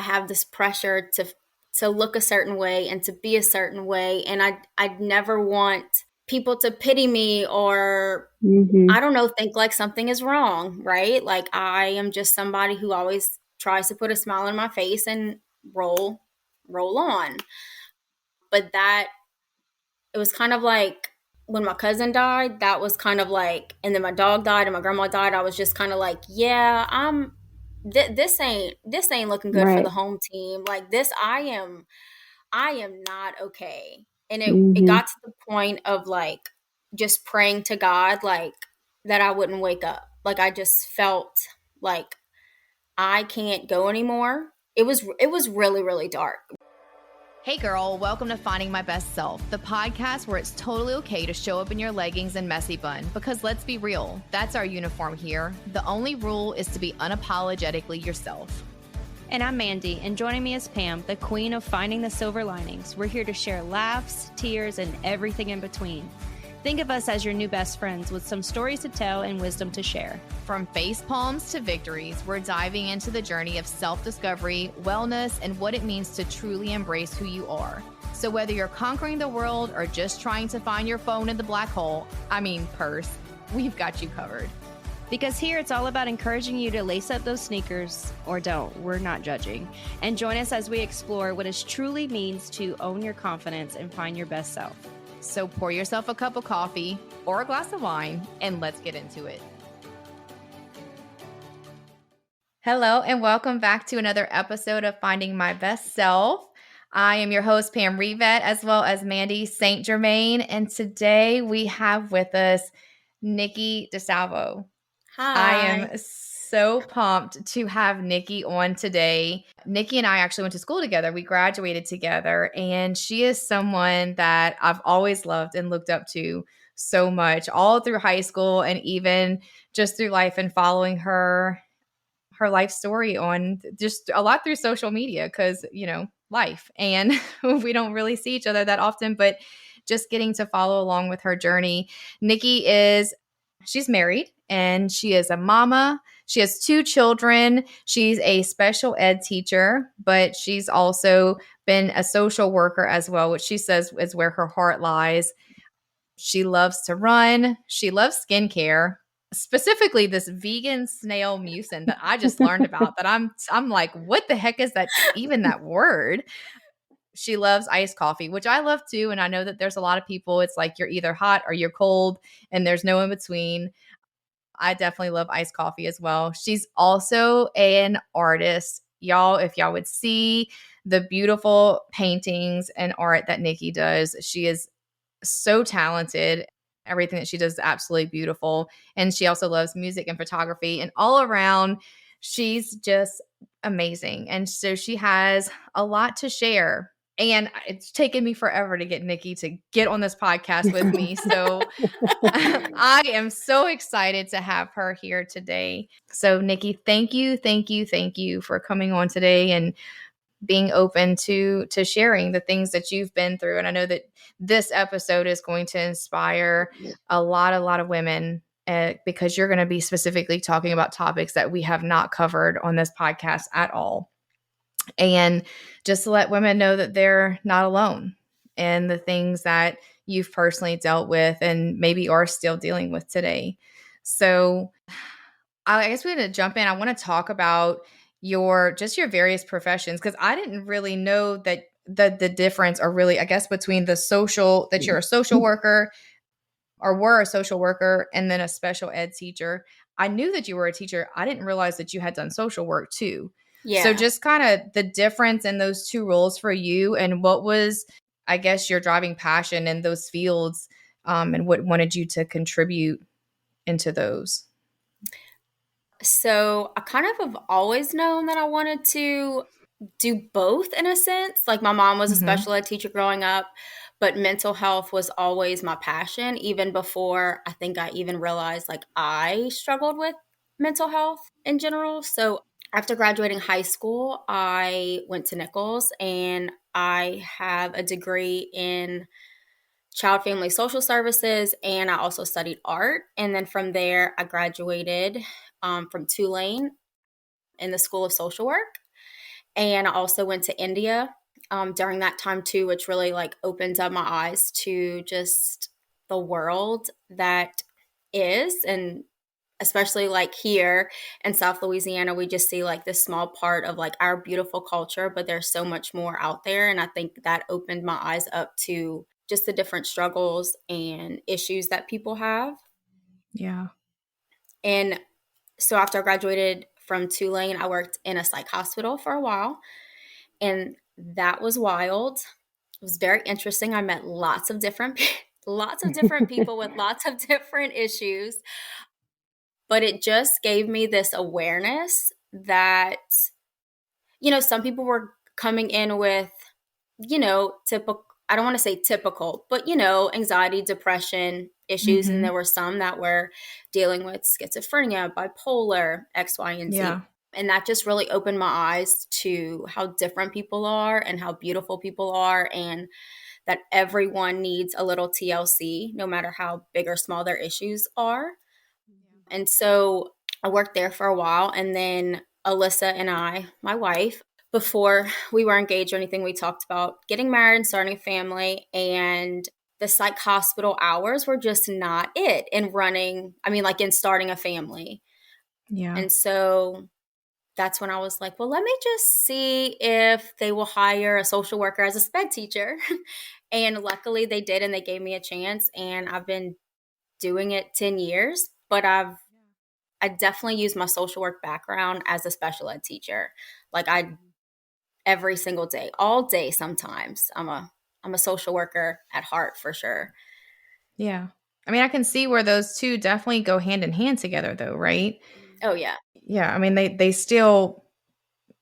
I have this pressure to look a certain way and to be a certain way. And I'd never want people to pity me or, I don't know, think like something is wrong, right? Like I am just somebody who always tries to put a smile on my face and roll on. But it was kind of like when my cousin died, that was kind of like, and then my dog died and my grandma died. I was just kind of like, yeah, this ain't looking good for the home team. Like this, I am not okay. And it got to the point of like just praying to God, like that I wouldn't wake up. Like I just felt like I can't go anymore. It was really, really dark. Hey girl, welcome to Finding My Best Self, the podcast where it's totally okay to show up in your leggings and messy bun, because let's be real, that's our uniform here. The only rule is to be unapologetically yourself. And I'm Mandy, and joining me is Pam, the queen of finding the silver linings. We're here to share laughs, tears, and everything in between. Think of us as your new best friends with some stories to tell and wisdom to share. From face palms to victories, we're diving into the journey of self-discovery, wellness, and what it means to truly embrace who you are. So whether you're conquering the world or just trying to find your phone in the black hole, purse, we've got you covered. Because here it's all about encouraging you to lace up those sneakers, or don't, we're not judging. And join us as we explore what it truly means to own your confidence and find your best self. So pour yourself a cup of coffee or a glass of wine and let's get into it. Hello and welcome back to another episode of Finding My Best Self. I am your host, Pam Revet, as well as Mandy St. Germain. And today we have with us Nikki Dealvo. Hi. I am so pumped to have Nikki on today. Nikki and I actually went to school together. We graduated together, and she is someone that I've always loved and looked up to so much, all through high school and even just through life, and following her life story on just a lot through social media because, life. And we don't really see each other that often, but just getting to follow along with her journey. Nikki she's married and she is a mama. She has 2 children. She's a special ed teacher, but she's also been a social worker as well, which she says is where her heart lies. She loves to run. She loves skincare, specifically this vegan snail mucin that I just learned about that I'm like, what the heck is that, even that word? She loves iced coffee, which I love too. And I know that there's a lot of people, it's like you're either hot or you're cold and there's no in between. I definitely love iced coffee as well. She's also an artist. Y'all, if y'all would see the beautiful paintings and art that Nikki does, she is so talented. Everything that she does is absolutely beautiful. And she also loves music and photography. And all around, she's just amazing. And so she has a lot to share. And it's taken me forever to get Nikki to get on this podcast with me. So I am so excited to have her here today. So Nikki, thank you for coming on today and being open to sharing the things that you've been through. And I know that this episode is going to inspire a lot of women because you're going to be specifically talking about topics that we have not covered on this podcast at all. And just to let women know that they're not alone in the things that you've personally dealt with and maybe are still dealing with today. So I guess we're going to jump in. I want to talk about your various professions, because I didn't really know that the difference, or really, I guess, between that you're a social worker or were a social worker and then a special ed teacher. I knew that you were a teacher. I didn't realize that you had done social work too. Yeah. So just kind of the difference in those 2 roles for you, and what was, I guess, your driving passion in those fields, and what wanted you to contribute into those. So I kind of have always known that I wanted to do both in a sense. Like my mom was a special ed teacher growing up, but mental health was always my passion, even before I think I even realized like I struggled with mental health in general. So after graduating high school, I went to Nichols and I have a degree in child family social services, and I also studied art. And then from there, I graduated from Tulane in the School of Social Work. And I also went to India during that time too, which really like opened up my eyes to just the world that is. And especially like here in South Louisiana, we just see like this small part of like our beautiful culture, but there's so much more out there. And I think that opened my eyes up to just the different struggles and issues that people have. Yeah. And so after I graduated from Tulane, I worked in a psych hospital for a while, and that was wild. It was very interesting. I met lots of different people with lots of different issues, but it just gave me this awareness that, some people were coming in with, typical, I don't want to say typical, but, anxiety, depression issues. And there were some that were dealing with schizophrenia, bipolar, X, Y, and Z. Yeah. And that just really opened my eyes to how different people are and how beautiful people are, and that everyone needs a little TLC, no matter how big or small their issues are. And so I worked there for a while. And then Alyssa and I, my wife, before we were engaged or anything, we talked about getting married and starting a family. And the psych hospital hours were just not it in running, in starting a family. Yeah. And so that's when I was like, well, let me just see if they will hire a social worker as a sped teacher. And luckily they did, and they gave me a chance. And I've been doing it 10 years, but I definitely use my social work background as a special ed teacher. Like every single day, all day sometimes. I'm a social worker at heart for sure. Yeah. I mean, I can see where those two definitely go hand in hand together though, right? Oh yeah. Yeah. I mean, they still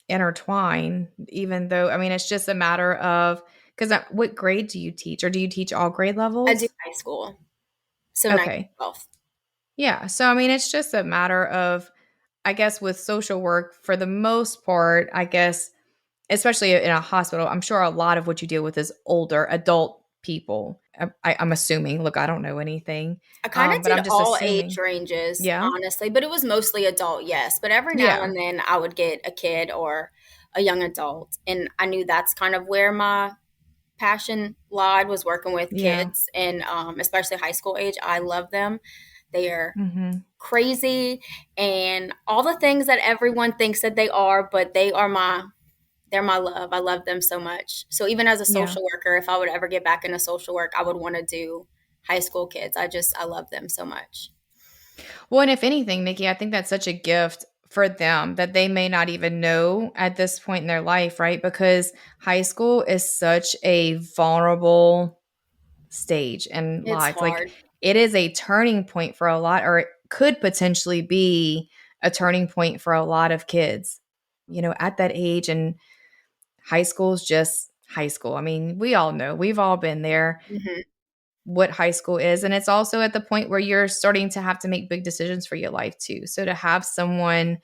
intertwine, even though, it's just a matter of, because what grade do you teach, or do you teach all grade levels? I do high school. So Okay. 9 to 12. Yeah. So, it's just a matter of, I guess, with social work, for the most part, I guess, especially in a hospital, I'm sure a lot of what you deal with is older adult people. I'm assuming. Look, I don't know anything. I kind of But I'm did just all age assuming. ranges, Yeah. honestly, but it was mostly adult, yes. But every now Yeah. and then I would get a kid or a young adult. And I knew that's kind of where my passion lied, was working with Yeah. kids, and especially high school age. I love them. They are Mm-hmm. crazy and all the things that everyone thinks that they are, but they're my love. I love them so much. So even as a Yeah. social worker, if I would ever get back into social work, I would want to do high school kids. I love them so much. Well, and if anything, Nikki, I think that's such a gift for them that they may not even know at this point in their life, right? Because high school is such a vulnerable stage in It's life. Like, hard. it is a turning point for a lot, or it could potentially be a turning point for a lot of kids, at that age. And high school is just high school. I mean, we all know, we've all been there, Mm-hmm. what high school is. And it's also at the point where you're starting to have to make big decisions for your life too. So to have someone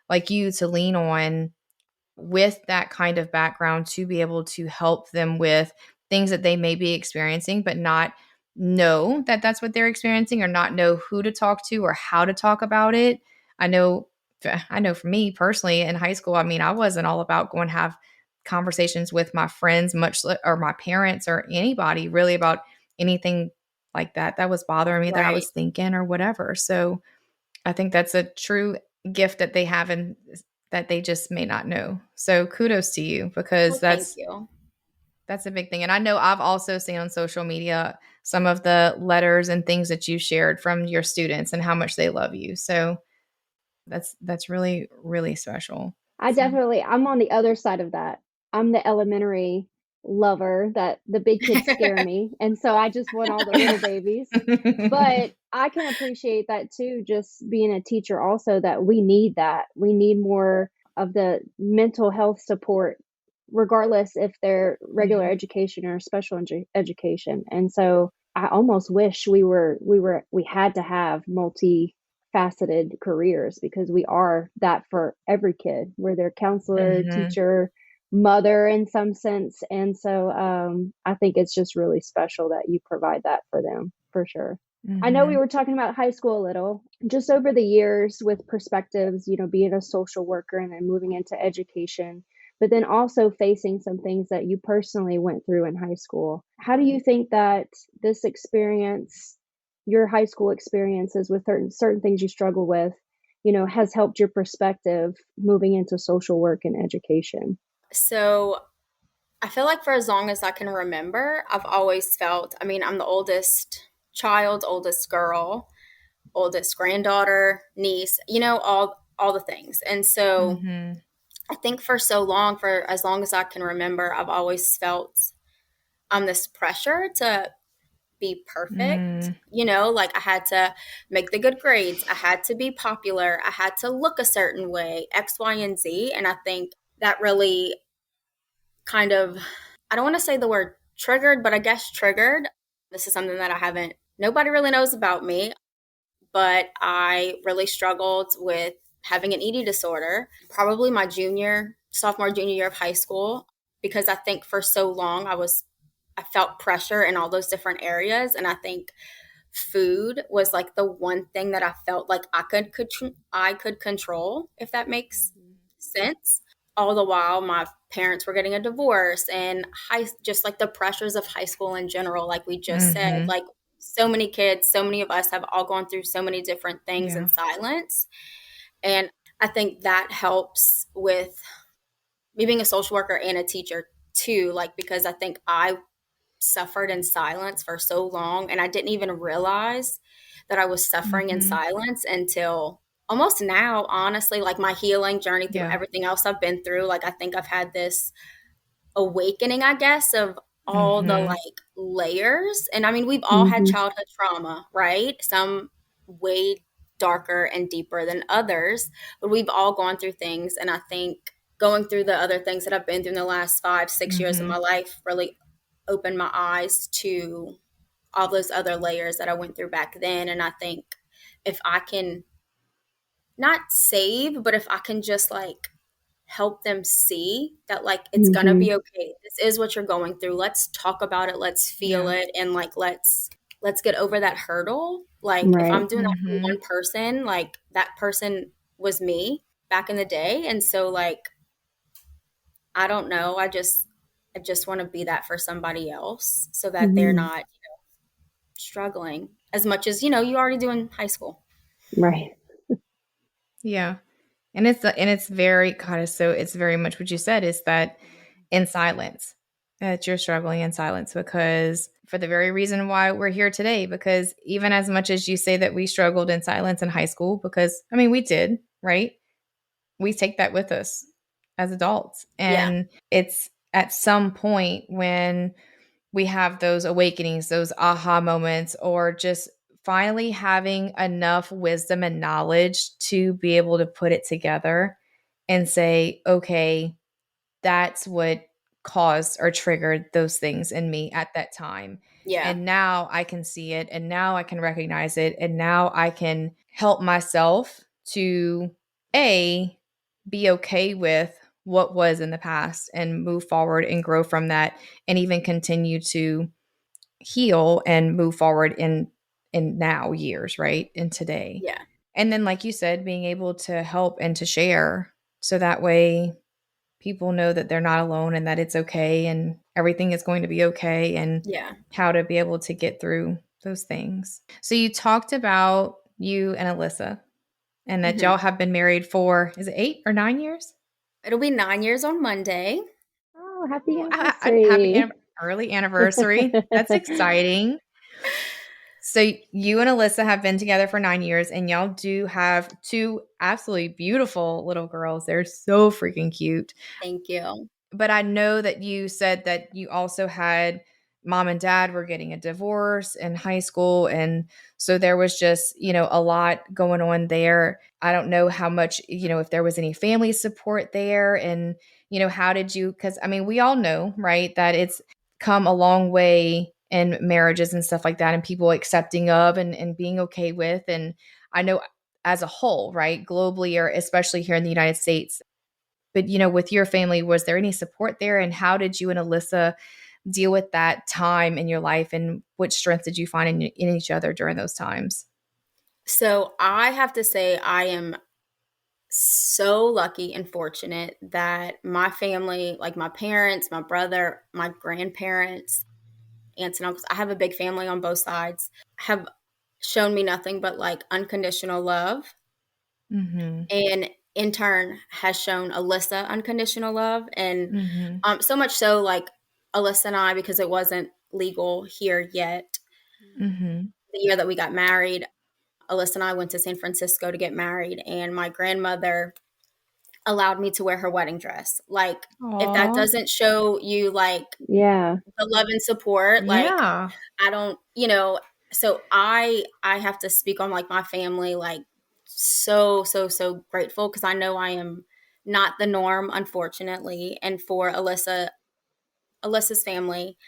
like you to lean on with that kind of background to be able to help them with things that they may be experiencing, but not know that that's what they're experiencing, or not know who to talk to or how to talk about it. I know for me personally in high school, I wasn't all about going to have conversations with my friends or my parents or anybody really about anything like that was bothering me, that I Right. was thinking or whatever. So I think that's a true gift that they have, and that they just may not know. So kudos to you, because Well, thank you. that's a big thing. And I know I've also seen on social media some of the letters and things that you shared from your students and how much they love you. So that's really, really special. I'm on the other side of that. I'm the elementary lover that the big kids scare me. And so I just want all the little babies. But I can appreciate that too, just being a teacher also, that we need that. We need more of the mental health support, regardless if they're regular education or special education. And so I almost wish we had to have multifaceted careers, because we are that for every kid. We're their counselor, teacher, mother in some sense. And so I think it's just really special that you provide that for them, for sure. I know we were talking about high school a little, just over the years with perspectives, being a social worker and then moving into education. but then also facing some things that you personally went through in high school. How do you think that this experience, your high school experiences with certain things you struggle with, has helped your perspective moving into social work and education? So I feel like for as long as I can remember, I've always felt, I mean, I'm the oldest child, oldest girl, oldest granddaughter, niece, all the things. And so Mm-hmm. I think for so long, for as long as I can remember, I've always felt this pressure to be perfect. Mm. Like I had to make the good grades. I had to be popular. I had to look a certain way, X, Y, and Z. And I think that really kind of, I don't want to say the word triggered, but I guess triggered. This is something that nobody really knows about me, but I really struggled with having an eating disorder, probably my sophomore, junior year of high school, because I think for so long I felt pressure in all those different areas. And I think food was like the one thing that I felt like I could control, if that makes sense. All the while, my parents were getting a divorce, and just like the pressures of high school in general, like we just said, Mm-hmm. like so many kids, so many of us have all gone through so many different things Yeah. in silence. And I think that helps with me being a social worker and a teacher too, like because I think I suffered in silence for so long, and I didn't even realize that I was suffering in Mm-hmm. silence until almost now, honestly, like my healing journey through Yeah. everything else I've been through. Like I think I've had this awakening, I guess, of all the Mm-hmm. like layers. And I mean, we've all had Mm-hmm. childhood trauma, right? Some way darker and deeper than others, but we've all gone through things. And I think going through the other things that I've been through in the last 5, 6 years of Mm-hmm. my life really opened my eyes to all those other layers that I went through back then. And I think if I can not save, but if I can just like help them see that like it's gonna Mm-hmm. be okay. This is what you're going through. Let's talk about it. Let's feel Yeah. it, and like let's get over that hurdle. Like if Right. I'm doing that for Mm-hmm. one person, like that person was me back in the day. And so like I don't know. I just want to be that for somebody else so that they're Mm-hmm. not struggling as much as you already do in high school. Right. Yeah. And it's very kind of, so it's very much what you said, is that in silence, that you're struggling in silence, because for the very reason why we're here today, because even as much as you say that we struggled in silence in high school, because I mean, we did, right? We take that with us as adults. Yeah. And it's at some point when we have those awakenings, those aha moments, or just finally having enough wisdom and knowledge to be able to put it together and say, okay, that's what caused or triggered those things in me at that time. Yeah. And now I can see it, and now I can recognize it, and now I can help myself to A, be okay with what was in the past and move forward and grow from that, and even continue to heal and move forward in now years, right? In today. Yeah. And then like you said, being able to help and to share, so that way people know that they're not alone and that it's okay and everything is going to be okay, and Yeah. how to be able to get through those things. So you talked about you and Alyssa, and that Hmm. y'all have been married for, is it 8 or 9 years? It'll be 9 years on Monday. Oh, happy Happy anniversary. early anniversary. That's exciting. So you and Alyssa have been together for 9 years, and y'all do have two absolutely beautiful little girls. They're so freaking cute. Thank you. But I know that you said that you also had mom and dad were getting a divorce in high school. And so there was just, a lot going on there. I don't know how much, if there was any family support there, and, how did you, because I mean, we all know, right, that it's come a long way in marriages and stuff like that, and people accepting of and being okay with. And I know as a whole, right, globally, or especially here in the United States, but, with your family, was there any support there? And how did you and Alyssa deal with that time in your life? And what strength did you find in each other during those times? So I have to say I am so lucky and fortunate that my family, like my parents, my brother, my grandparents, aunts and uncles, I have a big family on both sides, have shown me nothing but like unconditional love. And in turn has shown Alyssa unconditional love. And so much so, like Alyssa and I, because it wasn't legal here yet, the year that we got married, Alyssa and I went to San Francisco to get married, and my grandmother allowed me to wear her wedding dress. Like, if that doesn't show you like Yeah. the love and support, like Yeah. I don't, so I have to speak on like my family, like so grateful, because I know I am not the norm, unfortunately. And for Alyssa's family,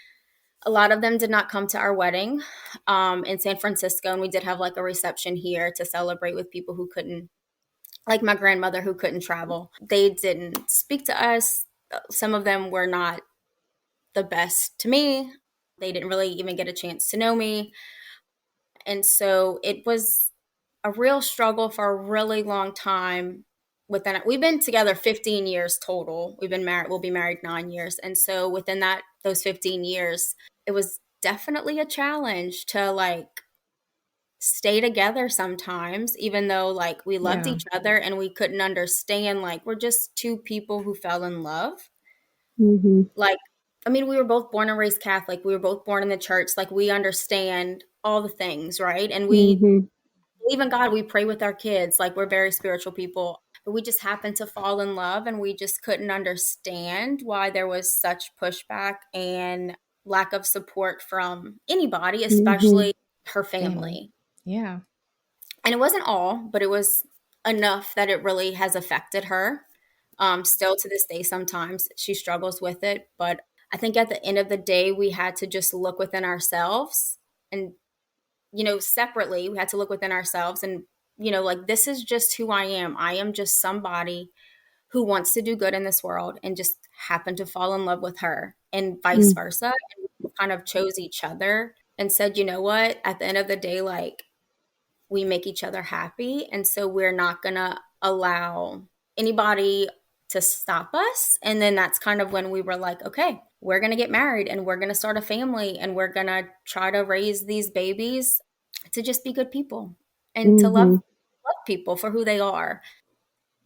a lot of them did not come to our wedding in San Francisco, and we did have like a reception here to celebrate with people who couldn't, like my grandmother who couldn't travel. They didn't speak to us. Some of them were not the best to me. They didn't really even get a chance to know me. And so it was a real struggle for a really long time. Within it, we've been together 15 years total. We've been married, we'll be married 9 years. And so within those 15 years, it was definitely a challenge to like stay together sometimes, even though like we loved each other and we couldn't understand, like we're just two people who fell in love. Like, I mean, we were both born and raised Catholic. We were both born in the church. Like, we understand all the things, right? And we believe in God. We pray with our kids. Like, we're very spiritual people. But we just happened to fall in love, and we just couldn't understand why there was such pushback and lack of support from anybody, especially her family. Yeah. And it wasn't all, but it was enough that it really has affected her. Still to this day, sometimes she struggles with it. But I think at the end of the day, we had to just look within ourselves and, separately, we had to look within ourselves and, like, this is just who I am. I am just somebody who wants to do good in this world and just happened to fall in love with her, and vice versa. And we kind of chose each other and said, you know what, at the end of the day, like, we make each other happy. And so we're not going to allow anybody to stop us. And then that's kind of when we were like, okay, we're going to get married and we're going to start a family and we're going to try to raise these babies to just be good people and to love people for who they are.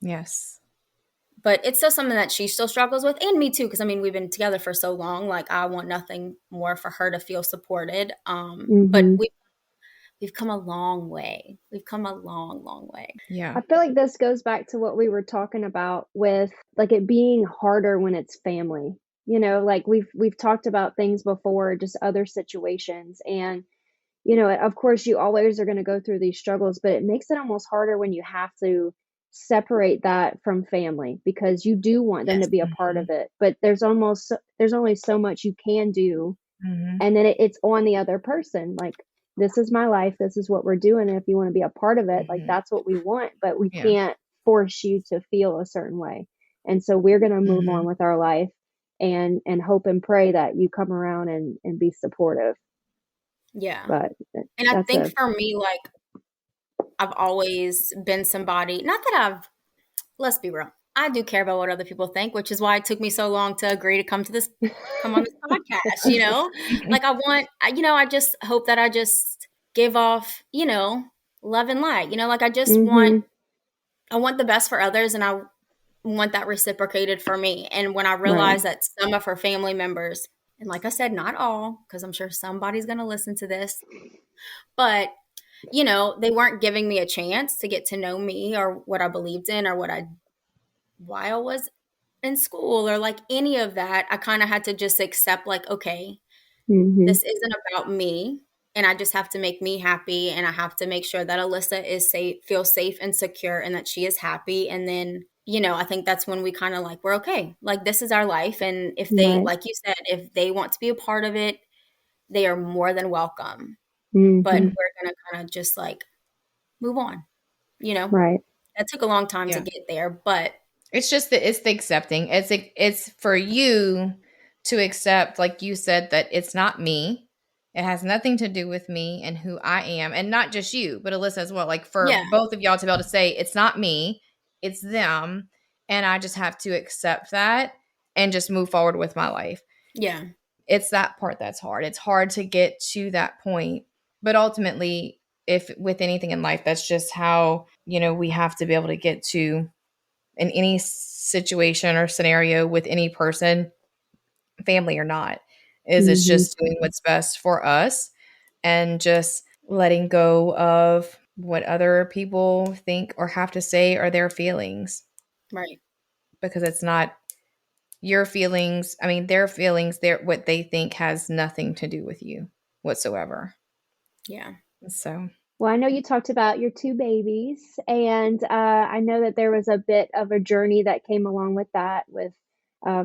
Yes. But it's still something that she still struggles with, and me too, because I mean, we've been together for so long. Like, I want nothing more for her to feel supported. But we've come a long way. We've come a long, long way. Yeah. I feel like this goes back to what we were talking about with like it being harder when it's family. Like we've talked about things before, just other situations. And, of course you always are going to go through these struggles, but it makes it almost harder when you have to separate that from family, because you do want them to be a part of it. But there's only so much you can do. And then it's on the other person. Like, this is my life. This is what we're doing. And if you want to be a part of it, like, that's what we want, but we can't force you to feel a certain way. And so we're going to move on with our life and hope and pray that you come around and be supportive. Yeah. But and I think for me, like, I've always been somebody, not that let's be real, I do care about what other people think, which is why it took me so long to agree to come on this podcast, like I just hope that I just give off, love and light, like I just I want the best for others, and I want that reciprocated for me. And when I realized that some of her family members, and like I said, not all, because I'm sure somebody's going to listen to this, but they weren't giving me a chance to get to know me or what I believed in or why I was in school or like any of that. I kind of had to just accept, like, okay, this isn't about me, and I just have to make me happy, and I have to make sure that Alyssa is feels safe and secure, and that she is happy. And then, I think that's when we kind of like, we're okay. Like, this is our life. And if they, like you said, if they want to be a part of it, they are more than welcome. But we're going to kind of just like move on, Right. That took a long time to get there, but it's just that it's the accepting. It's for you to accept, like you said, that it's not me. It has nothing to do with me and who I am. And not just you, but Alyssa as well. Like, for both of y'all to be able to say, it's not me. it's them, and I just have to accept that and just move forward with my life. Yeah. It's that part that's hard. It's hard to get to that point. But ultimately, if with anything in life, that's just how, we have to be able to get to in any situation or scenario with any person, family or not, is it's just doing what's best for us and just letting go of what other people think or have to say or their feelings. Right. Because it's not your feelings. I mean, their feelings, what they think has nothing to do with you whatsoever. Yeah. So, well, I know you talked about your 2 babies, and I know that there was a bit of a journey that came along with that, with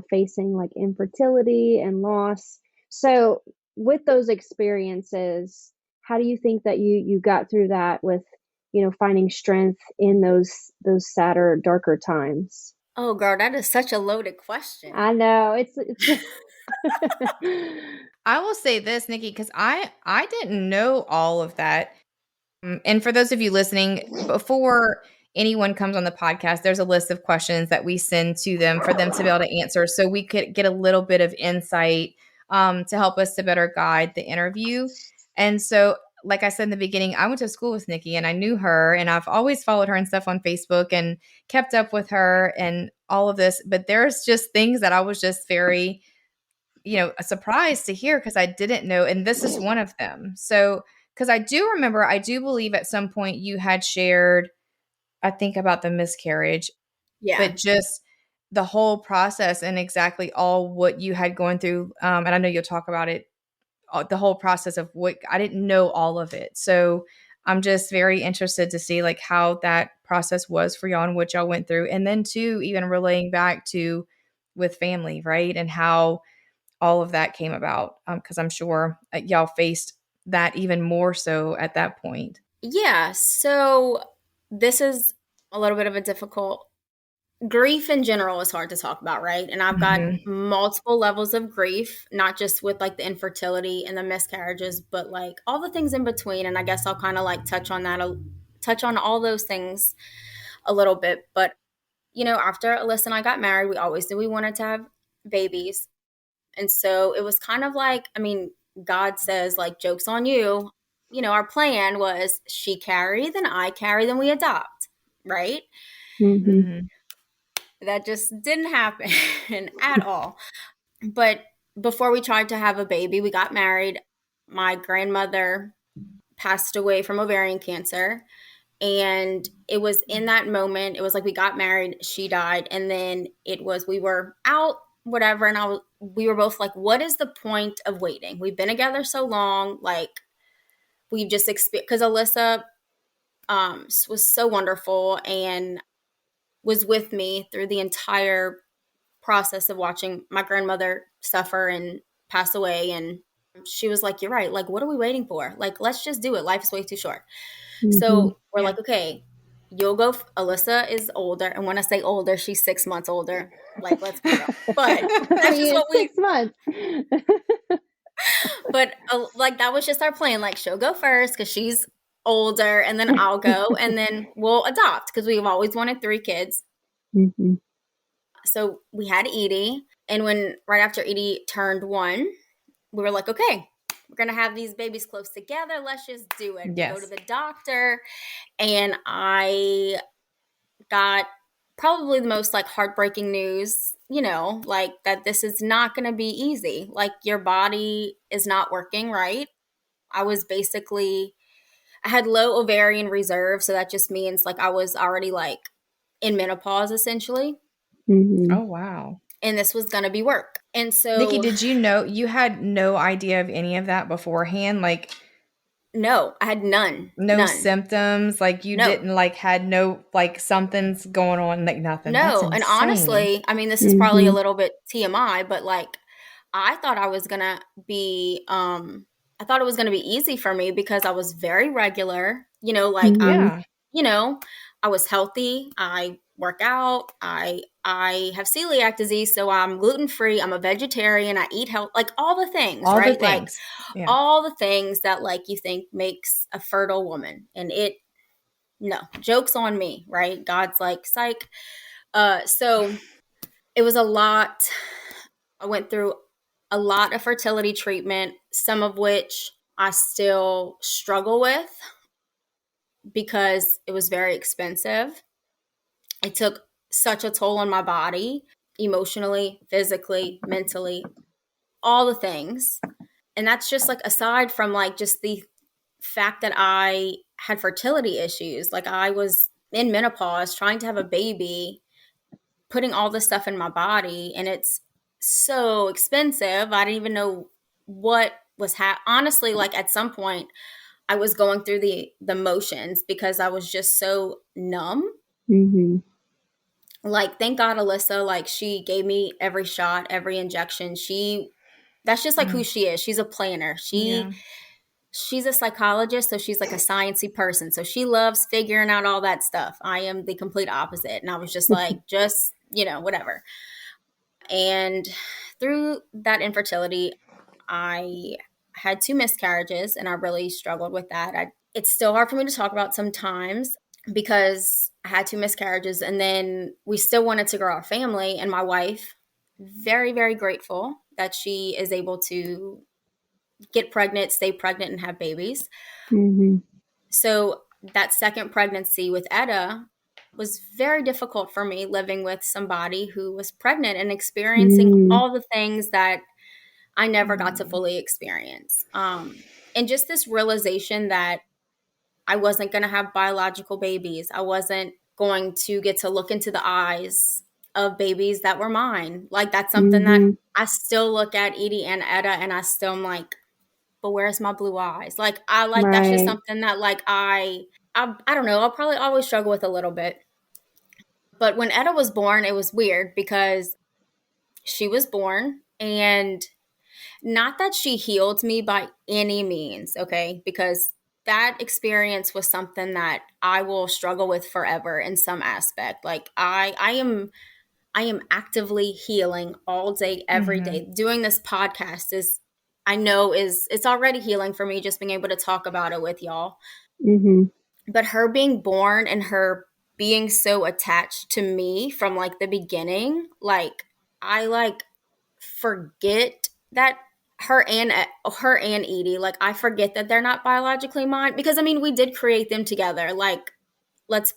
facing like infertility and loss. So, with those experiences, how do you think that you got through that with, finding strength in those sadder, darker times? Oh, girl, that is such a loaded question. I know it's. I will say this, Nikki, because I didn't know all of that. And for those of you listening, before anyone comes on the podcast, there's a list of questions that we send to them for them to be able to answer, so we could get a little bit of insight to help us to better guide the interview. And so, like I said in the beginning, I went to school with Nikki, and I knew her, and I've always followed her and stuff on Facebook and kept up with her and all of this. But there's just things that I was just very, surprised to hear, because I didn't know. And this is one of them. So, because I do believe at some point you had shared, I think, about the miscarriage, Yeah. but just the whole process and exactly all what you had going through. And I know you'll talk about it, the whole process of what I didn't know all of it. So I'm just very interested to see like how that process was for y'all and what y'all went through. And then too, even relaying back to with family, right? And how all of that came about. Because I'm sure y'all faced that even more so at that point. Yeah. So this is a little bit of a difficult grief in general is hard to talk about, right? And I've got multiple levels of grief, not just with like the infertility and the miscarriages, but like all the things in between. And I guess I'll kind of like touch on all those things a little bit. But, after Alyssa and I got married, we always knew we wanted to have babies. And so it was kind of like, I mean, God says, like, joke's on you. Our plan was she carry, then I carry, then we adopt, right? That just didn't happen at all. But before we tried to have a baby, we got married. My grandmother passed away from ovarian cancer. And it was in that moment, it was like we got married, she died. And then we were out, whatever. And we were both like, what is the point of waiting? We've been together so long. Like, we just because Alyssa was so wonderful and was with me through the entire process of watching my grandmother suffer and pass away. And she was like, you're right. Like, what are we waiting for? Like, let's just do it. Life is way too short. So we're like, okay, you'll go. Alyssa is older. And when I say older, she's 6 months older. Like, let's be real. But that's just what 6 months. But like, that was just our plan. Like, she'll go first because she's older, and then I'll go, and then we'll adopt because we've always wanted 3 kids. So we had Edie. And right after Edie turned 1, we were like, okay, we're going to have these babies close together. Let's just do it. Yes. We go to the doctor, and I got probably the most like heartbreaking news, like that this is not going to be easy. Like, your body is not working right. I had low ovarian reserve. So that just means like I was already like in menopause essentially. Oh, wow. And this was going to be work. And so, Nikki, did you know you had no idea of any of that beforehand? Like, no, I had none. No symptoms? Like, you didn't like had no like something's going on, like nothing? No. And honestly, I mean, this is probably a little bit TMI, but like, I thought I was going to be, I thought it was going to be easy for me because I was very regular, like, I was healthy. I work out. I have celiac disease, so I'm gluten-free. I'm a vegetarian. I eat health, like all the things, right? Like all the things that like you think makes a fertile woman. And no, joke's on me, right? God's like, psych. So it was a lot. I went through a lot of fertility treatment, some of which I still struggle with because it was very expensive. It took such a toll on my body, emotionally, physically, mentally, all the things. And that's just like aside from like just the fact that I had fertility issues. Like I was in menopause trying to have a baby, putting all this stuff in my body, and it's so expensive. I didn't even know what was honestly, like at some point I was going through the motions because I was just so numb. Mm-hmm. Like, thank God Alyssa, like she gave me every shot, every injection. That's just like who she is. She's a planner. She's a psychologist, so she's like a sciencey person. So she loves figuring out all that stuff. I am the complete opposite. And I was just like, just, whatever. And through that infertility, I had 2 miscarriages, and I really struggled with that. It's still hard for me to talk about sometimes because I had 2 miscarriages, and then we still wanted to grow our family. And my wife, very, very grateful that she is able to get pregnant, stay pregnant, and have babies. Mm-hmm. So that second pregnancy with Etta was very difficult for me, living with somebody who was pregnant and experiencing all the things that I never got to fully experience. And just this realization that I wasn't going to have biological babies. I wasn't going to get to look into the eyes of babies that were mine. Like that's something that I still look at Edie and Etta, and I still am like, but where's my blue eyes? Like that's just something that like I don't know. I'll probably always struggle with a little bit. But when Etta was born, it was weird because she was born, and not that she healed me by any means, okay? Because that experience was something that I will struggle with forever in some aspect. Like I am actively healing all day, every day. Doing this podcast it's already healing for me, just being able to talk about it with y'all. But her being born and her being so attached to me from like the beginning, like I like forget that her and Edie, like I forget that they're not biologically mine, because I mean we did create them together. Like it's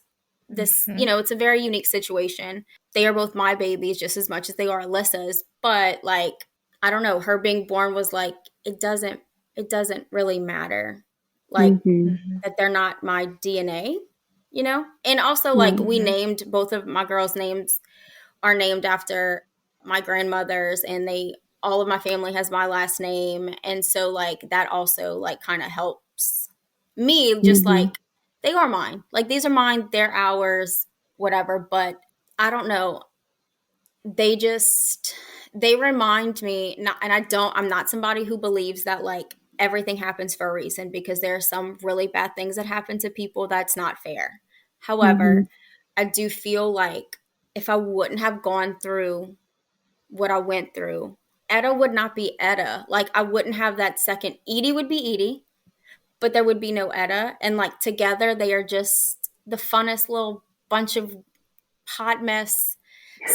a very unique situation. They are both my babies just as much as they are Alyssa's, but like I don't know, her being born was like it doesn't really matter, like that they're not my DNA, and also like we named both of my girls' names are named after my grandmothers, and all of my family has my last name, and so like that also like kind of helps me, just like they are mine, like these are mine, they're ours, whatever. But I don't know, they remind me I'm not somebody who believes that like everything happens for a reason, because there are some really bad things that happen to people that's not fair. However, I do feel like if I wouldn't have gone through what I went through, Etta would not be Etta. Like I wouldn't have that second. Edie would be Edie, but there would be no Etta. And like together they are just the funnest little bunch of hot mess,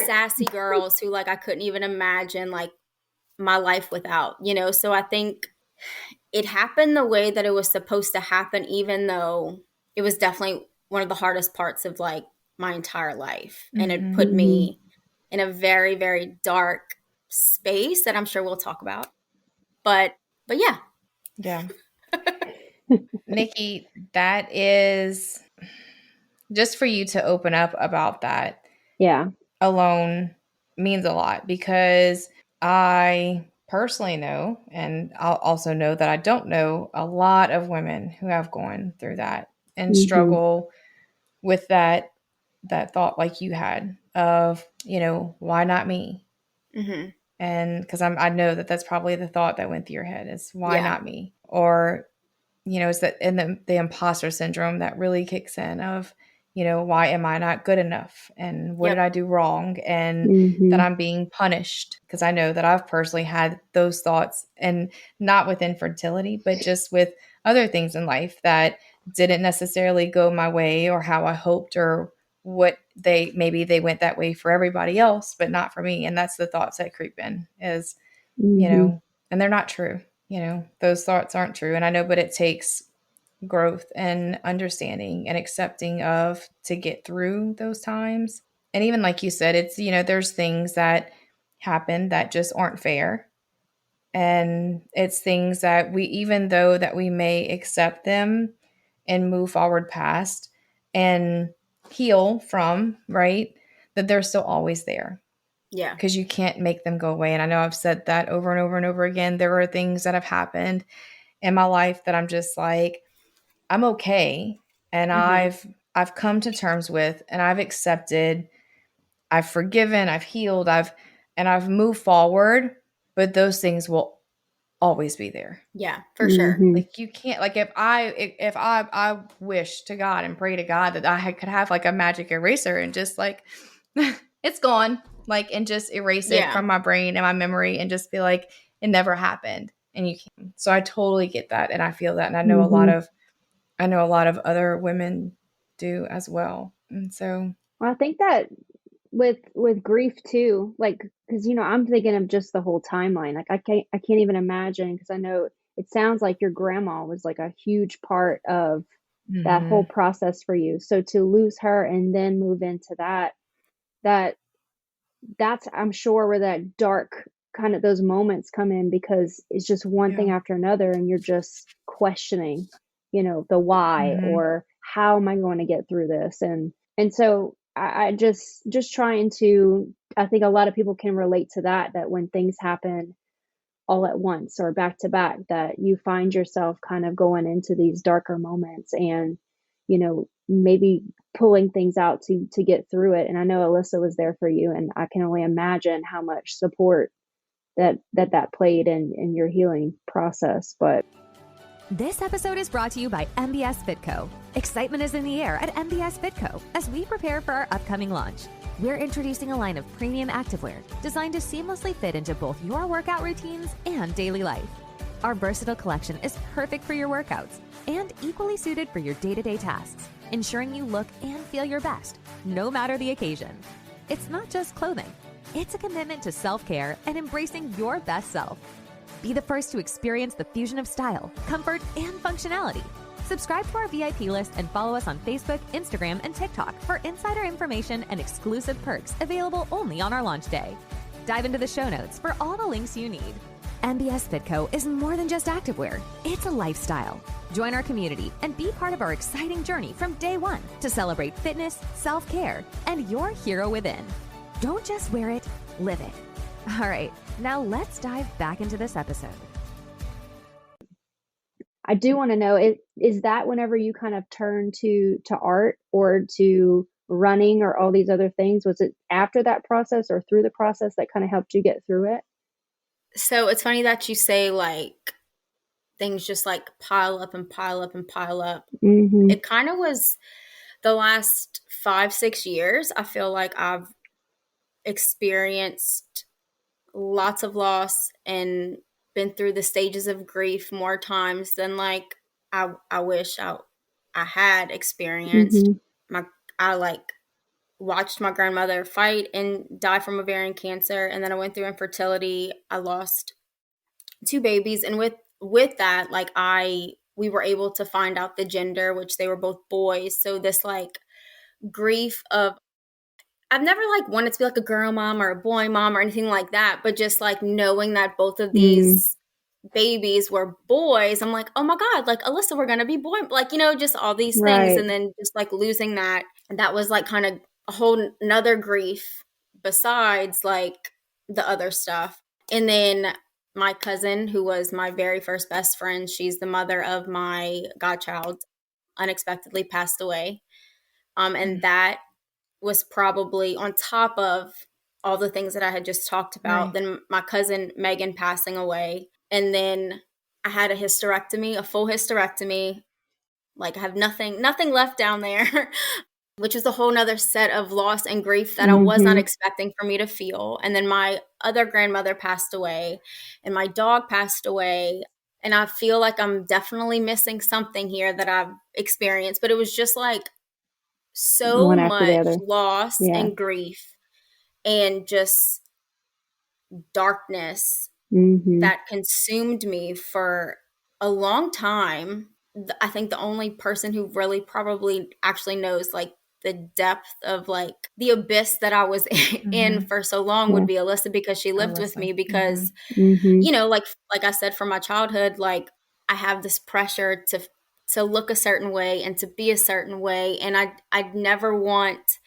sassy girls who like I couldn't even imagine like my life without, So I think it happened the way that it was supposed to happen, even though it was definitely one of the hardest parts of like my entire life. And it put me in a very, very dark space that I'm sure we'll talk about. But yeah. Yeah. Nikki, that is just for you to open up about that. Yeah. Alone means a lot, because I personally know, and I'll also know that I don't know a lot of women who have gone through that and struggle with that thought like you had of, why not me? And because I know that that's probably the thought that went through your head is, why not me? Or, it's that, and the imposter syndrome that really kicks in of, why am I not good enough? And what did I do wrong? And that I'm being punished. Because I know that I've personally had those thoughts, and not with infertility, but just with other things in life, that didn't necessarily go my way or how I hoped, or what maybe they went that way for everybody else, but not for me. And that's the thoughts that creep in is, and they're not true. Those thoughts aren't true. And I know, but it takes growth and understanding and accepting of to get through those times. And even like you said, it's, there's things that happen that just aren't fair. And it's things that even though that we may accept them and move forward past and heal from, right, that they're still always there. Yeah. Because you can't make them go away. And I know I've said that over and over and over again. There are things that have happened in my life that I'm just like, I'm okay. And I've come to terms with, and I've accepted, I've forgiven, I've healed, I've moved forward, but those things will always be there. Yeah, for sure. Like you can't, like if I wish to God and pray to God that I could have like a magic eraser and just like, it's gone, like, and just erase it from my brain and my memory and just be like, it never happened. And you can't. So I totally get that. And I feel that. And I know a lot of other women do as well. And so. Well, I think that with grief too, like, because I'm thinking of just the whole timeline. Like I can't even imagine, because I know it sounds like your grandma was like a huge part of that whole process for you. So to lose her and then move into that's I'm sure where that dark kind of those moments come in, because it's just one thing after another and you're just questioning, the why, or how am I going to get through this? And so I just trying to, I think a lot of people can relate to that when things happen all at once or back to back, that you find yourself kind of going into these darker moments and, maybe pulling things out to get through it. And I know Alyssa was there for you, and I can only imagine how much support that played in your healing process. But this episode is brought to you by MBS Fit Co. Excitement is in the air at MBS Fit Co. as we prepare for our upcoming launch. We're introducing a line of premium activewear designed to seamlessly fit into both your workout routines and daily life. Our versatile collection is perfect for your workouts and equally suited for your day-to-day tasks, ensuring you look and feel your best, no matter the occasion. It's not just clothing. It's a commitment to self-care and embracing your best self. Be the first to experience the fusion of style, comfort, and functionality. Subscribe to our VIP list and follow us on Facebook, Instagram, and TikTok for insider information and exclusive perks available only on our launch day. Dive into the show notes for all the links you need. MBS Fit Co is more than just activewear. It's a lifestyle. Join our community and be part of our exciting journey from day one to celebrate fitness, self-care, and your hero within. Don't just wear it, live it. All right, now let's dive back into this episode. I do want to know, is that whenever you kind of turn to art or to running or all these other things, was it after that process or through the process that kind of helped you get through it? So it's funny that you say like things just like pile up and pile up and pile up. It kind of was the last 5-6 years. I feel like I've experienced lots of loss and been through the stages of grief more times than like I wish I had experienced. I like watched my grandmother fight and die from ovarian cancer, and then I went through infertility. I lost 2 babies, and with that, like we were able to find out the gender, which they were both boys. So this like grief of, I've never like wanted to be like a girl mom or a boy mom or anything like that, but just like knowing that both of these babies were boys, I'm like, oh my God, like Alyssa, we're gonna be boy, like, just all these things. And then just like losing that, and that was like kind of a whole nother grief besides like the other stuff. And then my cousin, who was my very first best friend, she's the mother of my godchild, unexpectedly passed away. And that was probably on top of all the things that I had just talked about. Right. Then my cousin Megan passing away. And then I had a hysterectomy, a full hysterectomy. Like I have nothing left down there, which is a whole nother set of loss and grief that I was not expecting for me to feel. And then my other grandmother passed away and my dog passed away. And I feel like I'm definitely missing something here that I've experienced, but it was just like so One after the much other. loss Yeah. and grief and just darkness Mm-hmm. that consumed me for a long time. I think the only person who really probably actually knows like the depth of like the abyss that I was in for so long would be Alyssa, because she lived with me, because you know, like I said, from my childhood, like I have this pressure to look a certain way and to be a certain way, and I'd never want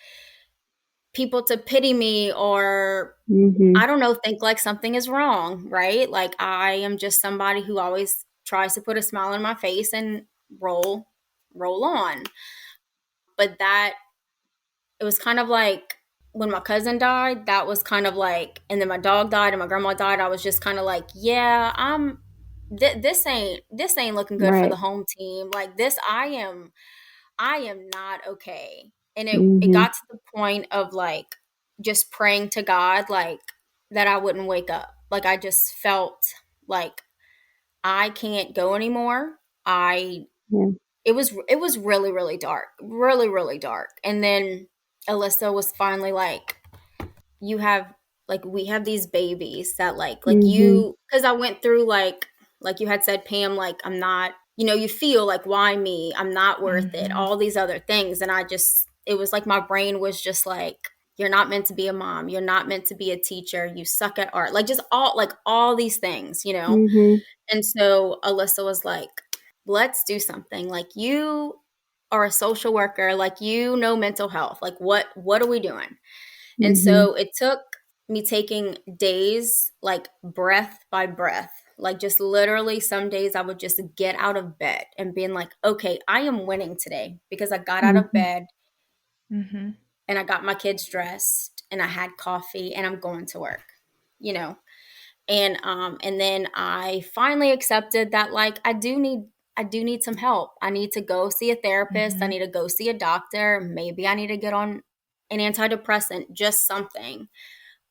people to pity me or I don't know, think like something is wrong, right? Like I am just somebody who always tries to put a smile on my face and roll on. But that, it was kind of like when my cousin died, that was kind of like, and then my dog died and my grandma died, I was just kind of like, yeah, this ain't looking good for the home team. Like this, I am not okay. And it got to the point of like just praying to God, like that I wouldn't wake up. Like I just felt like I can't go anymore. It was really, really dark, really, really dark. And then Alyssa was finally like, you have, like, we have these babies that like you, because I went through like you had said, Pam, like I'm not, you know, you feel like, why me? I'm not worth it. All these other things. And it was like my brain was just like, you're not meant to be a mom. You're not meant to be a teacher. You suck at art. Like just all these things, you know? And so Alyssa was like, let's do something. Like you are a social worker, like you know mental health. Like what are we doing? And so it took me taking days, like breath by breath, like just literally some days I would just get out of bed and being like, okay, I am winning today because I got out of bed and I got my kids dressed and I had coffee and I'm going to work, you know? And then I finally accepted that like I do need some help. I need to go see a therapist. I need to go see a doctor. Maybe I need to get on an antidepressant, just something.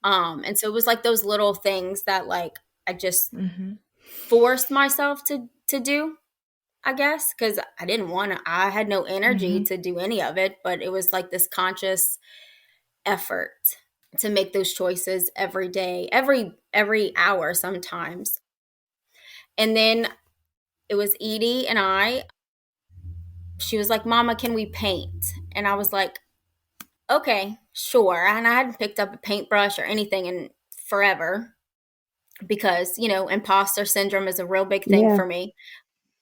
And so it was like those little things that like I just forced myself to do, I guess, because I didn't want to. I had no energy to do any of it, but it was like this conscious effort to make those choices every day, every hour sometimes. And then it was Edie and she was like, Mama, can we paint? And I was like, okay, sure. And I hadn't picked up a paintbrush or anything in forever because, you know, imposter syndrome is a real big thing for me.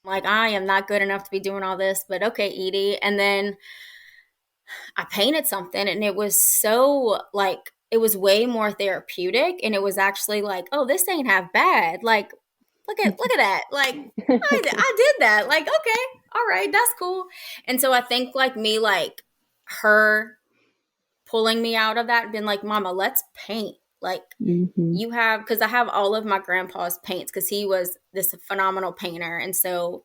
Like, I am not good enough to be doing all this, but okay, Edie. And then I painted something and it was so like, it was way more therapeutic. And it was actually like, oh, this ain't half bad. Like, look at that. Like, I did that. Like, okay, all right, that's cool. And so I think like me, like her pulling me out of that and been like, Mama, let's paint. Like you have, because I have all of my grandpa's paints because he was this phenomenal painter. And so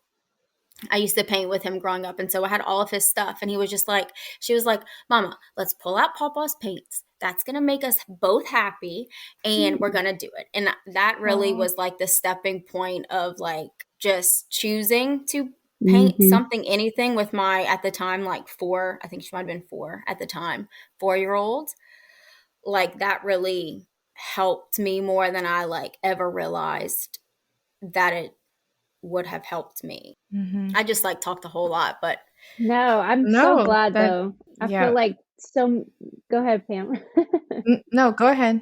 I used to paint with him growing up. And so I had all of his stuff. And he was just like, she was like, Mama, let's pull out Papa's paints. That's going to make us both happy. And we're going to do it. And that really was like the stepping point of like just choosing to paint something, anything with my, at the time, like I think she might have been 4 at the time, 4-year-old. Like that really helped me more than I like ever realized that it would have helped me. I just like talked a whole lot, but no, I'm so glad though. I feel like go ahead, Pam. No, go ahead.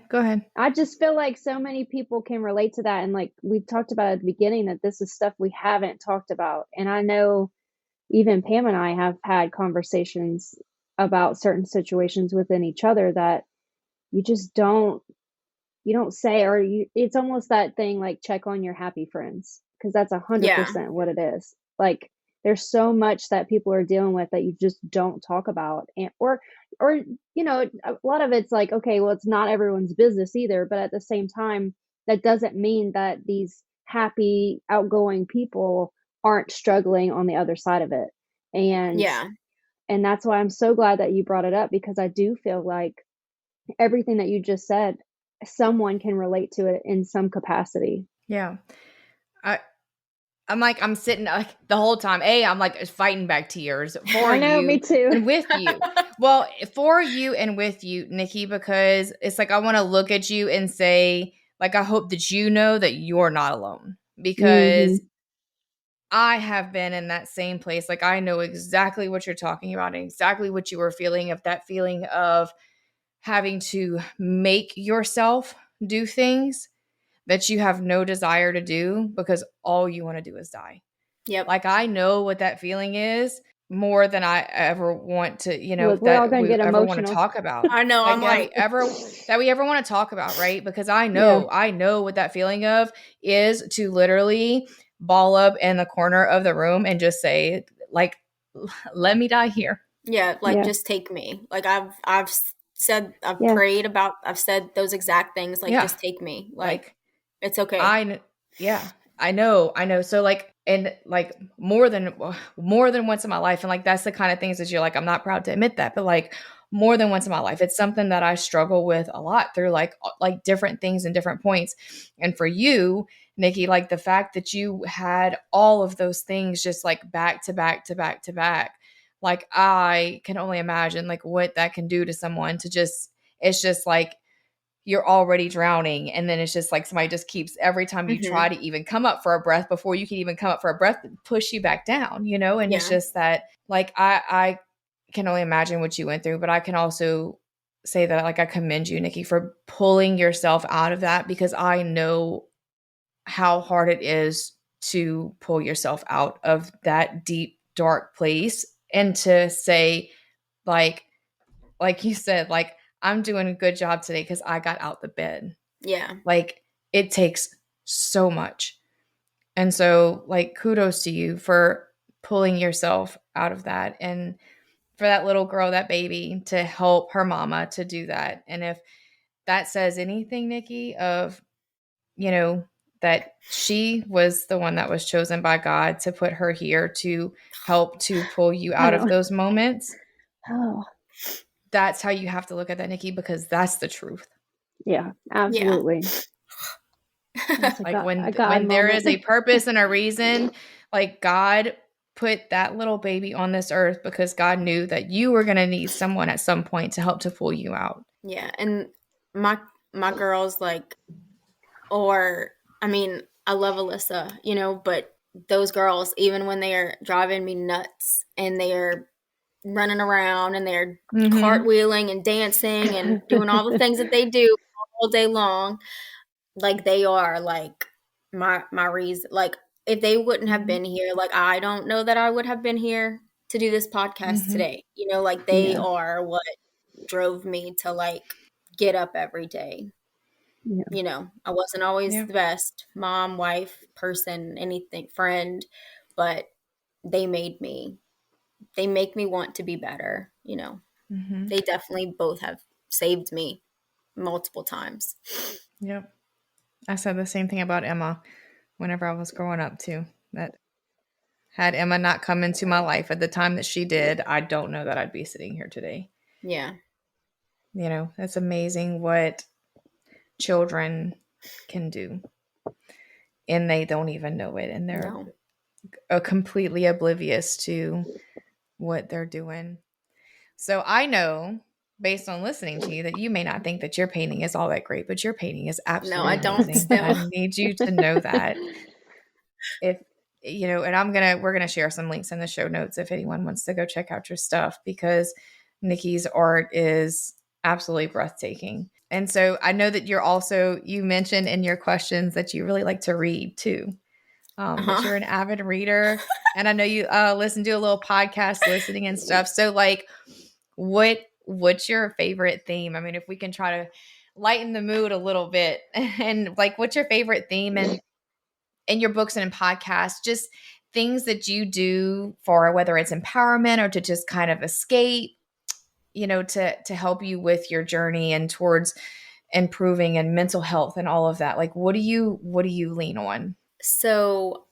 I just feel like so many people can relate to that. And like we talked about at the beginning, that this is stuff we haven't talked about. And I know even Pam and I have had conversations about certain situations within each other that you just don't say, or it's almost that thing like check on your happy friends, because that's 100% what it is. Like there's so much that people are dealing with that you just don't talk about, and or you know, a lot of it's like, okay, well, it's not everyone's business either, but at the same time, that doesn't mean that these happy, outgoing people aren't struggling on the other side of it. And that's why I'm so glad that you brought it up, because I do feel like everything that you just said, someone can relate to it in some capacity. Yeah. I'm sitting like the whole time. I'm like fighting back tears for I know, you me too. and with you. Well, for you and with you, Nikki, because it's like I want to look at you and say, like, I hope that you know that you're not alone, because I have been in that same place. Like, I know exactly what you're talking about and exactly what you were feeling, of that feeling of having to make yourself do things that you have no desire to do because all you want to do is die. Yep. Like, I know what that feeling is more than I ever want to, Look, we're all that gonna we get ever want to emotional. talk about. I know. Like, I'm that like, we ever want to talk about, right? Because I Yeah. know what that feeling of is, to literally ball up in the corner of the room and just say, like, let me die here. yeah, like Yeah. just take me. Like I've said, I've Yeah. prayed about, I've said those exact things. Like, Yeah. just take me. Like, Like, it's okay. I know. So like, and like more than once in my life. And like, that's the kind of things that you're like, I'm not proud to admit that, but like more than once in my life, it's something that I struggle with a lot through like different things and different points. And for you, Nikki, like the fact that you had all of those things just like back to back to back to back, like I can only imagine like what that can do to someone, to just, it's just like, you're already drowning. And then it's just like somebody just keeps, every time you try to even come up for a breath, before you can even come up for a breath, push you back down, And it's just that, like, I can only imagine what you went through, but I can also say that, like, I commend you, Nikki, for pulling yourself out of that, because I know how hard it is to pull yourself out of that deep, dark place and to say, like you said, like, I'm doing a good job today because I got out the bed. Yeah. Like, it takes so much. And so, like, kudos to you for pulling yourself out of that, and for that little girl, that baby, to help her mama to do that. And if that says anything, Nikki, of, that she was the one that was chosen by God to put her here to help to pull you out of those moments. Oh. That's how you have to look at that, Nikki, because that's the truth. Yeah, absolutely. Like, when there is a purpose and a reason, like, God put that little baby on this earth because God knew that you were going to need someone at some point to help to pull you out. Yeah. And my girls, like, or, I mean, I love Alyssa, but those girls, even when they are driving me nuts and they are running around and they're cartwheeling and dancing and doing all the things that they do all day long, like, they are like my reason. Like, if they wouldn't have been here, like, I don't know that I would have been here to do this podcast today. Like, they are what drove me to, like, get up every day. I wasn't always the best mom, wife, person, anything, friend, but they make me want to be better. They definitely both have saved me multiple times. Yep. I said the same thing about Emma whenever I was growing up too. That had Emma not come into my life at the time that she did, I don't know that I'd be sitting here today. Yeah. It's amazing what children can do, and they don't even know it, and they're completely oblivious to what they're doing. So I know, based on listening to you, that you may not think that your painting is all that great, but your painting is absolutely No, I don't amazing. still. I need you to know that. If and we're gonna share some links in the show notes if anyone wants to go check out your stuff, because Nikki's art is absolutely breathtaking. And so I know that you mentioned in your questions that you really like to read too. That you're an avid reader, and I know you listen to a little podcast listening and stuff. So, like, what's your favorite theme? I mean, if we can try to lighten the mood a little bit, and like, what's your favorite theme in your books and in podcasts? Just things that you do for, whether it's empowerment or to just kind of escape, to help you with your journey and towards improving and mental health and all of that. Like, what do you lean on? So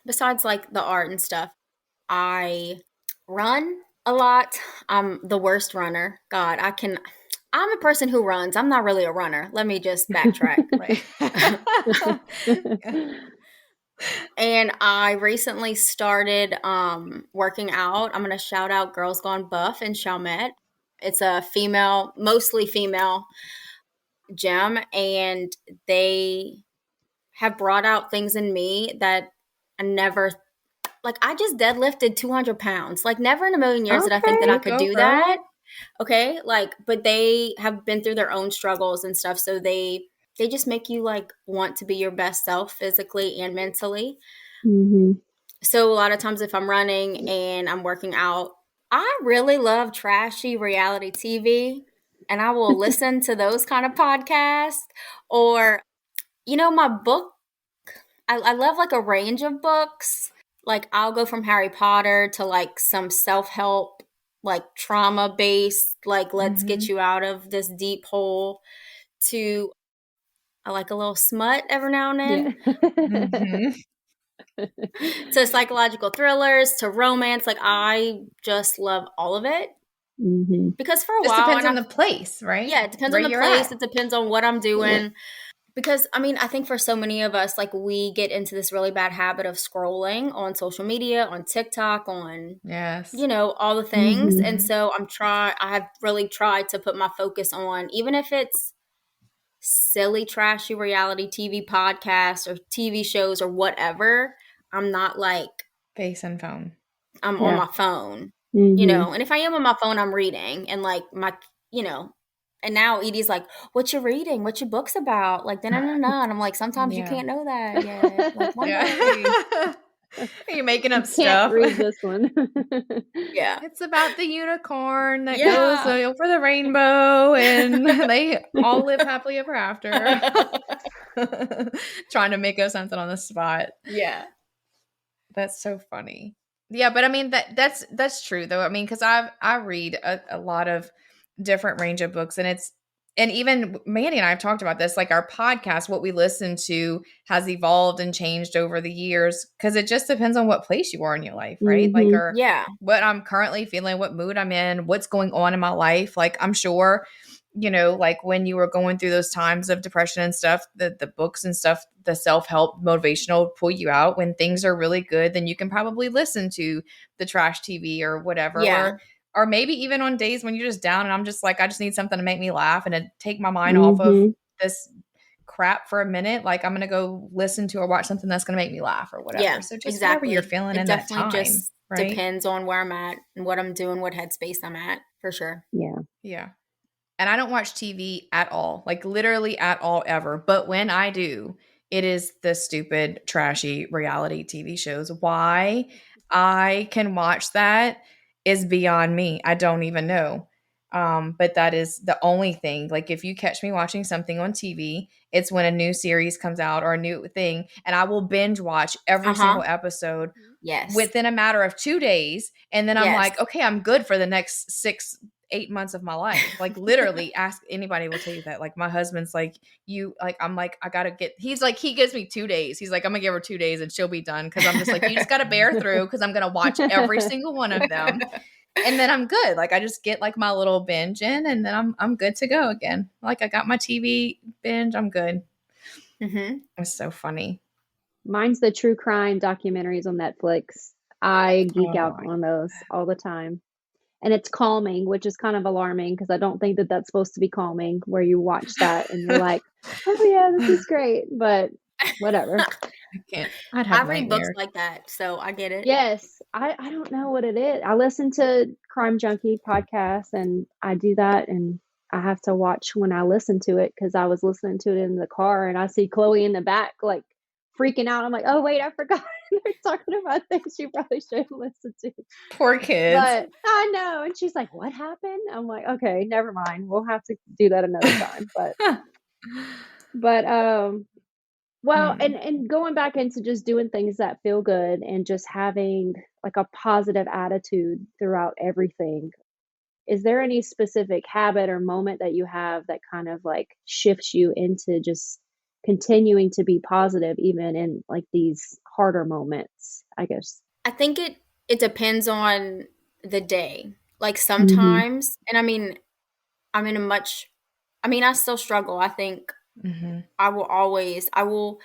besides like the art and stuff, I run a lot. I'm the worst runner. God, I'm a person who runs. I'm not really a runner. Let me just backtrack. And I recently started working out. I'm going to shout out Girls Gone Buff in Chalmette. It's a female, mostly female gym, and they have brought out things in me that I never, like, I just deadlifted 200 pounds. Like, never in a million years did I think that I could do that. Okay. Like, but they have been through their own struggles and stuff. So they just make you like want to be your best self physically and mentally. Mm-hmm. So a lot of times if I'm running and I'm working out, I really love trashy reality TV, and I will listen to those kind of podcasts. Or, my book, I love like a range of books. Like I'll go from Harry Potter to like some self-help, like trauma-based, like let's get you out of this deep hole, to I like a little smut every now and then. Yeah. To psychological thrillers, to romance. Like I just love all of it. Mm-hmm. Because for a Just while, depends on the place, right? Yeah, it depends Where on the you're place. at. It depends on what I'm doing. Because I think for so many of us, like we get into this really bad habit of scrolling on social media, on TikTok, on Yes. all the things. Mm-hmm. And so I have really tried to put my focus on, even if it's silly, trashy reality TV podcasts or TV shows or whatever, I'm not like face and phone. I'm on my phone, Mm-hmm. and if I am on my phone, I'm reading, and like and now Edie's like, what you reading? What your book's about? Like, and I'm like, sometimes you can't know that yet. Like, one day. Are you making up Can't stuff? read this one. Yeah. It's about the unicorn that goes over the rainbow, and they all live happily ever after. Trying to make us something on the spot. Yeah. That's so funny. Yeah, but I mean that's true though. I mean, because I read a lot of different range of books, and even Mandy and I have talked about this. Like our podcast, what we listen to has evolved and changed over the years because it just depends on what place you are in your life, right? Like, or what I'm currently feeling, what mood I'm in, what's going on in my life. Like, I'm sure, like when you were going through those times of depression and stuff, the books and stuff, the self-help motivational pull you out. When things are really good, then you can probably listen to the trash TV or whatever. Yeah. Or maybe even on days when you're just down and I'm just like, I just need something to make me laugh and to take my mind off of this crap for a minute. Like I'm going to go listen to or watch something that's going to make me laugh or whatever. Yeah, so just whatever you're feeling in that time. It definitely just right? depends on where I'm at and what I'm doing, what headspace I'm at, for sure. Yeah. Yeah. And I don't watch TV at all, like literally at all ever. But when I do, it is the stupid, trashy reality TV shows. Why I can watch that is beyond me. I don't even know. But that is the only thing. Like if you catch me watching something on TV, it's when a new series comes out or a new thing, and I will binge watch every single episode within a matter of 2 days. And then I'm like, okay, I'm good for the next 6-8 months of my life. Like literally ask anybody will tell you that. Like my husband's like, I'm like, I gotta get, he's like, he gives me 2 days. He's like, I'm gonna give her 2 days and she'll be done. Cause I'm just like, you just gotta bear through. Cause I'm gonna watch every single one of them. And then I'm good. Like I just get like my little binge in and then I'm good to go again. Like I got my TV binge. I'm good. It's so funny. Mine's the true crime documentaries on Netflix. I geek out on those all the time. And it's calming, which is kind of alarming because I don't think that that's supposed to be calming where you watch that and you're like, oh yeah, this is great. But whatever. I can't. I read books like that, so I get it. Yes. I don't know what it is. I listen to Crime Junkie podcasts and I do that, and I have to watch when I listen to it because I was listening to it in the car and I see Chloe in the back like freaking out. I'm like, oh wait, I forgot. They're talking about things you probably shouldn't listen to. Poor kids. But I know. And she's like, what happened? I'm like, okay, never mind. We'll have to do that another time. But well, and going back into just doing things that feel good and just having like a positive attitude throughout everything. Is there any specific habit or moment that you have that kind of like shifts you into just continuing to be positive even in like these harder moments, I guess? I think it depends on the day. Like sometimes, and I mean, I'm in I still struggle. I think I will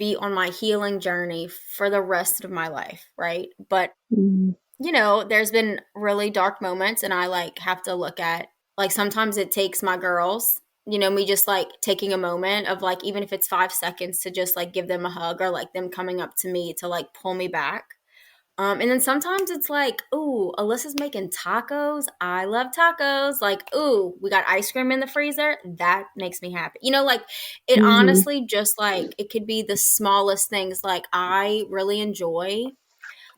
be on my healing journey for the rest of my life, right? But you know, there's been really dark moments, and I like have to look at, like, sometimes it takes my girls, you know, me just like taking a moment of like, even if it's 5 seconds, to just like give them a hug, or like them coming up to me to like pull me back. And then sometimes it's like, ooh, Alyssa's making tacos. I love tacos. Like, ooh, we got ice cream in the freezer. That makes me happy. You know, like, it honestly just like, it could be the smallest things. Like, I really enjoy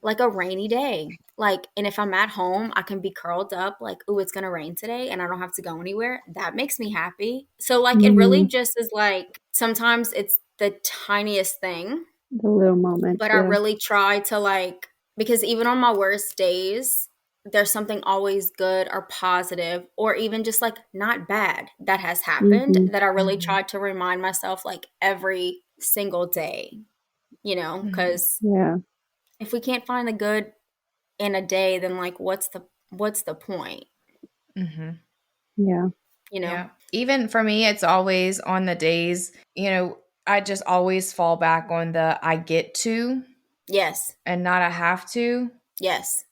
like a rainy day. Like, and if I'm at home, I can be curled up, like, ooh, it's going to rain today and I don't have to go anywhere. That makes me happy. So, like, it really just is like, sometimes it's the tiniest thing, the little moments. but I really try to like, because even on my worst days, there's something always good or positive, or even just like not bad that has happened, that I really tried to remind myself like every single day, you know, because if we can't find the good in a day, then like what's the point? Yeah. You know? Yeah. Even for me, it's always on the days, you know, I just always fall back on the I get to. Yes. And not I have to. Yes.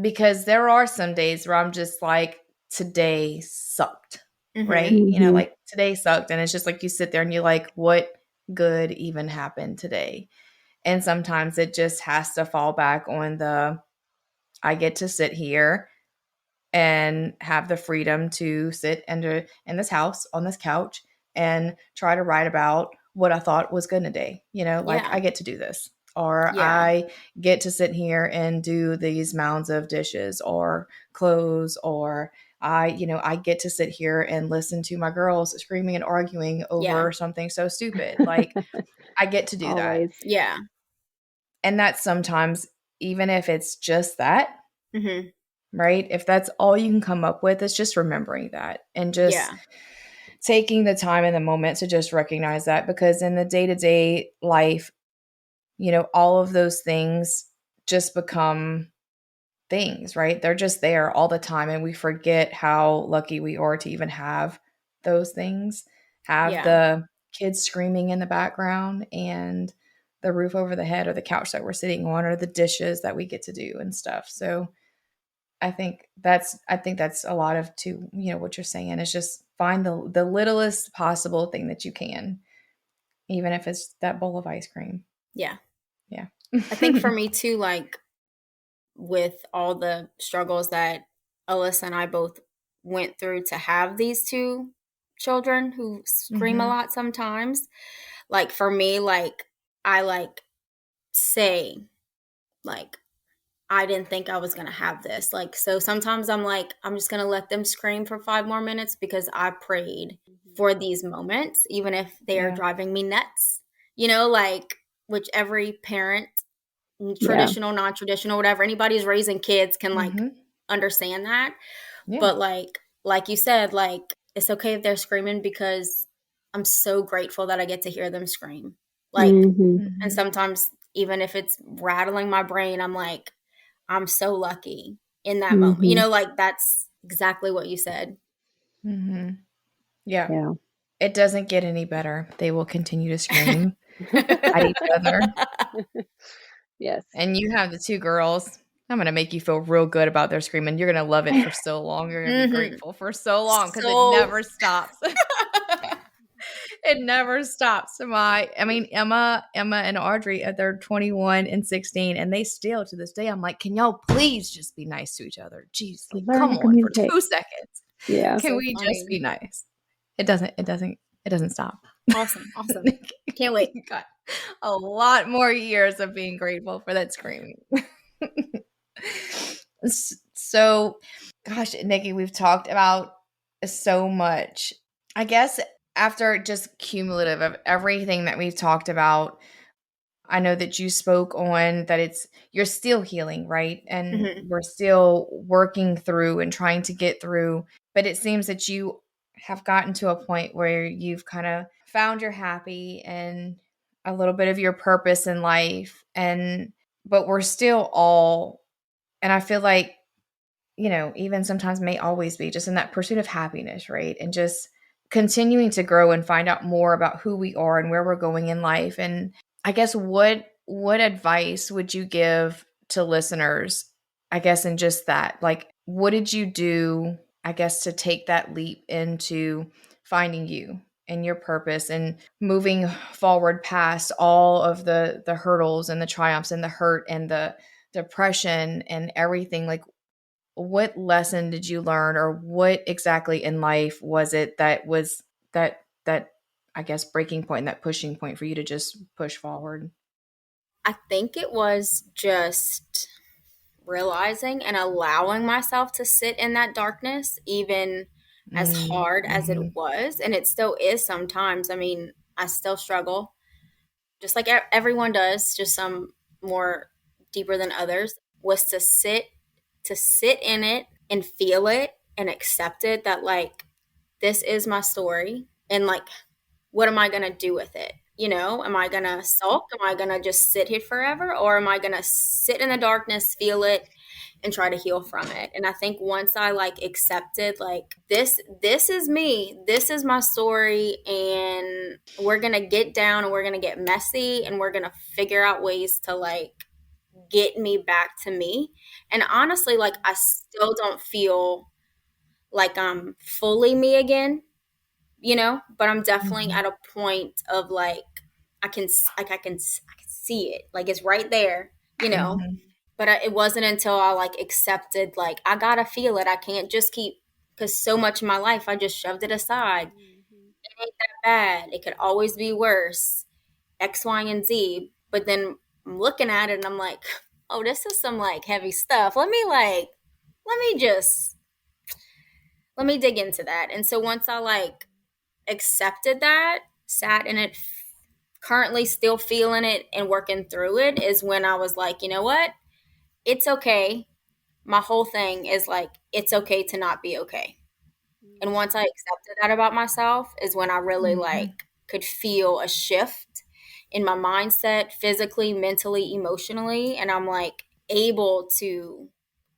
Because there are some days where I'm just like, today sucked. Right? You know, like today sucked. And it's just like you sit there and you're like, what good even happened today? And sometimes it just has to fall back on the I get to sit here and have the freedom to sit in this house on this couch and try to write about what I thought was good in a day. You know, like I get to do this, or I get to sit here and do these mounds of dishes or clothes, or I get to sit here and listen to my girls screaming and arguing over something so stupid. Like I get to do that. Yeah. And that's sometimes, even if it's just that, right? If that's all you can come up with, it's just remembering that and just taking the time in the moment to just recognize that, because in the day-to-day life, you know, all of those things just become things, right? They're just there all the time. And we forget how lucky we are to even have those things, have the kids screaming in the background and the roof over the head, or the couch that we're sitting on, or the dishes that we get to do and stuff. So I think that's a lot of, too, you know, what you're saying is just find the littlest possible thing that you can, even if it's that bowl of ice cream. Yeah. Yeah. I think for me too, like with all the struggles that Alyssa and I both went through to have these two children who scream a lot sometimes, like for me, like I like say, like, I didn't think I was going to have this. Like, so sometimes I'm like, I'm just going to let them scream for 5 more minutes because I prayed for these moments, even if they are driving me nuts, you know, like, which every parent, traditional, non-traditional, whatever, anybody who's raising kids can like understand that. But like you said, like, it's okay if they're screaming, because I'm so grateful that I get to hear them scream. Like, and sometimes even if it's rattling my brain, I'm like, I'm so lucky in that moment. You know, like that's exactly what you said. Yeah. It doesn't get any better. They will continue to scream at each other. Yes. And you have the 2 girls. I'm going to make you feel real good about their screaming. You're going to love it for so long. You're going to be grateful for so long, because it never stops. It never stops. Emma and Audrey, they're 21 and 16, and they still, to this day, I'm like, can y'all please just be nice to each other? Jeez, like, come on, for 2 seconds. Yeah. Can we just be nice? It doesn't stop. Awesome. Can't wait. You got a lot more years of being grateful for that screaming. So, gosh, Nikki, we've talked about so much. I guess after just cumulative of everything that we've talked about, I know that you spoke on that you're still healing, right? And we're still working through and trying to get through. But it seems that you have gotten to a point where you've kind of found your happy and a little bit of your purpose in life. But we're still all, and I feel like, you know, even sometimes may always be just in that pursuit of happiness, right? And just continuing to grow and find out more about who we are and where we're going in life. And I guess what advice would you give to listeners, I guess, in just that? Like, what did you do, I guess, to take that leap into finding you and your purpose and moving forward past all of the hurdles and the triumphs and the hurt and the depression and everything? Like, what lesson did you learn, or what exactly in life was it that was that I guess breaking point, that pushing point for you to just push forward? I think it was just realizing and allowing myself to sit in that darkness, even as hard as it was. And it still is sometimes. I mean, I still struggle, just like everyone does, just some more deeper than others, was to sit in it and feel it and accept it, that like, this is my story, and like, what am I going to do with it? You know, am I going to sulk? Am I going to just sit here forever? Or am I going to sit in the darkness, feel it, and try to heal from it? And I think once I like accepted, like, this is me, this is my story, and we're going to get down and we're going to get messy and we're going to figure out ways to like get me back to me. And honestly, like, I still don't feel like I'm fully me again, you know, but I'm definitely at a point of like, I can see it, like, it's right there, you know. But it wasn't until I like accepted, like, I gotta feel it. I can't just keep, because so much of my life I just shoved it aside. It ain't that bad. It could always be worse. X, Y, and Z. But then I'm looking at it and I'm like, oh, this is some like heavy stuff. Let me dig into that. And so once I like accepted that, sat in it, currently still feeling it and working through it, is when I was like, you know what? It's okay. My whole thing is like, it's okay to not be okay. And once I accepted that about myself is when I really like could feel a shift in my mindset, physically, mentally, emotionally. And I'm like able to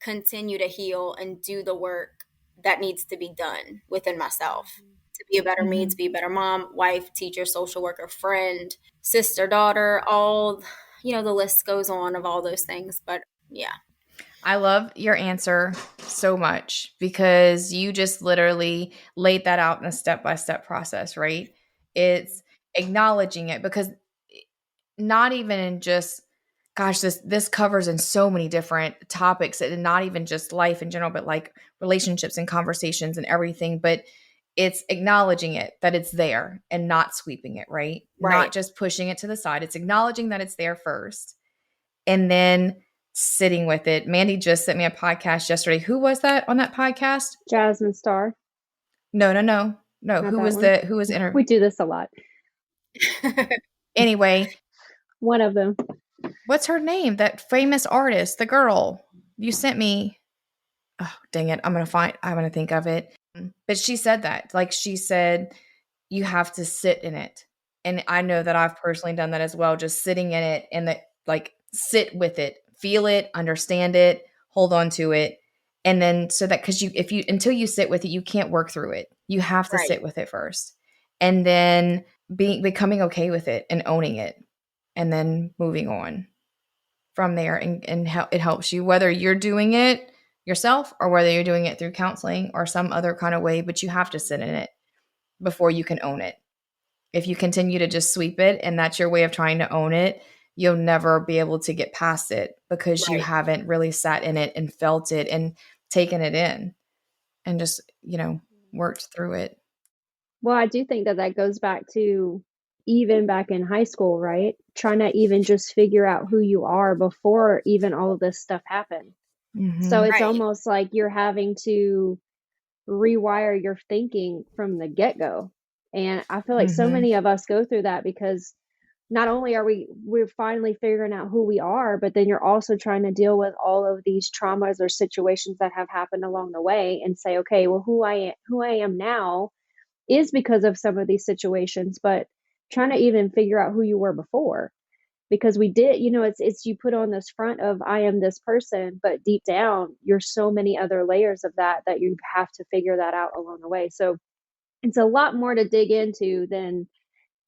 continue to heal and do the work that needs to be done within myself to be a better me, to be a better mom, wife, teacher, social worker, friend, sister, daughter, all, you know, the list goes on of all those things. But yeah. I love your answer so much, because you just literally laid that out in a step-by-step process, right? It's acknowledging it, because not even in just, gosh, this covers in so many different topics, and not even just life in general, but like relationships and conversations and everything. But it's acknowledging it, that it's there, and not sweeping it, right? Not just pushing it to the side. It's acknowledging that it's there first, and then sitting with it. Mandy just sent me a podcast yesterday. Who was that on that podcast? Jasmine Star. No. Not Who that was one. who was interviewed? We do this a lot. Anyway, one of them. What's her name? That famous artist, the girl you sent me. Oh, dang it. I'm going to think of it. But she said that, like, she said, you have to sit in it. And I know that I've personally done that as well. Just sitting in it, and that, like, sit with it, feel it, understand it, hold on to it. And then so that, because until you sit with it, you can't work through it. You have to sit with it first. And then becoming okay with it and owning it, and then moving on from there. And it helps you, whether you're doing it yourself or whether you're doing it through counseling or some other kind of way, but you have to sit in it before you can own it. If you continue to just sweep it and that's your way of trying to own it, you'll never be able to get past it, because you haven't really sat in it and felt it and taken it in and just, worked through it. Well, I do think that goes back to even back in high school, right? Trying to even just figure out who you are before even all of this stuff happened. So it's almost like you're having to rewire your thinking from the get-go. And I feel like so many of us go through that, because not only are we're finally figuring out who we are, but then you're also trying to deal with all of these traumas or situations that have happened along the way, and say, okay, well, who I am now is because of some of these situations, but trying to even figure out who you were before. Because we did, it's you put on this front of I am this person, but deep down, you're so many other layers of that you have to figure that out along the way. So It's a lot more to dig into than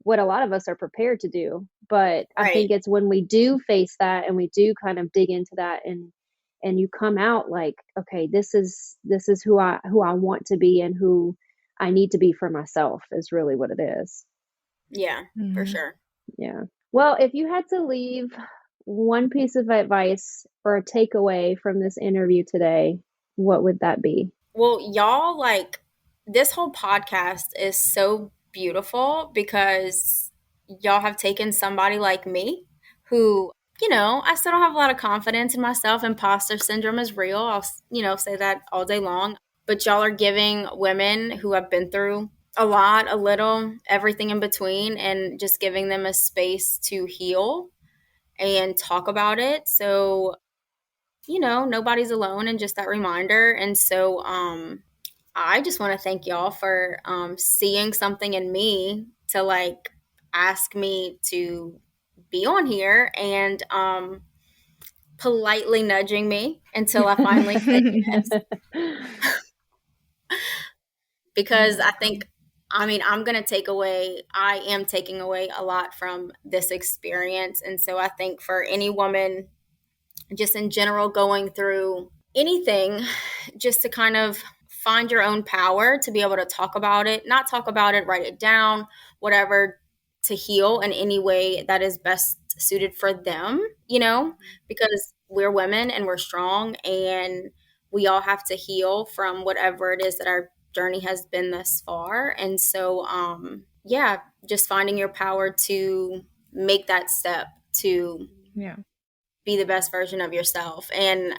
what a lot of us are prepared to do. But I think it's when we do face that and we do kind of dig into that, and you come out like, okay, this is who I want to be and who I need to be for myself, is really what it is. Yeah, for sure. Yeah. Well, if you had to leave one piece of advice or a takeaway from this interview today, what would that be? Well, y'all, like, this whole podcast is so beautiful because y'all have taken somebody like me who, I still don't have a lot of confidence in myself. Imposter syndrome is real. I'll, say that all day long. But y'all are giving women who have been through a lot, a little, everything in between, and just giving them a space to heal and talk about it. So, nobody's alone, and just that reminder. And so, I just want to thank y'all for seeing something in me to like ask me to be on here, and politely nudging me until I finally said yes. Because I think, I am taking away a lot from this experience. And so I think for any woman, just in general, going through anything, just to kind of find your own power to be able to talk about it, not talk about it, write it down, whatever, to heal in any way that is best suited for them, because we're women and we're strong, and we all have to heal from whatever it is that our journey has been thus far. And so, just finding your power to make that step to be the best version of yourself. And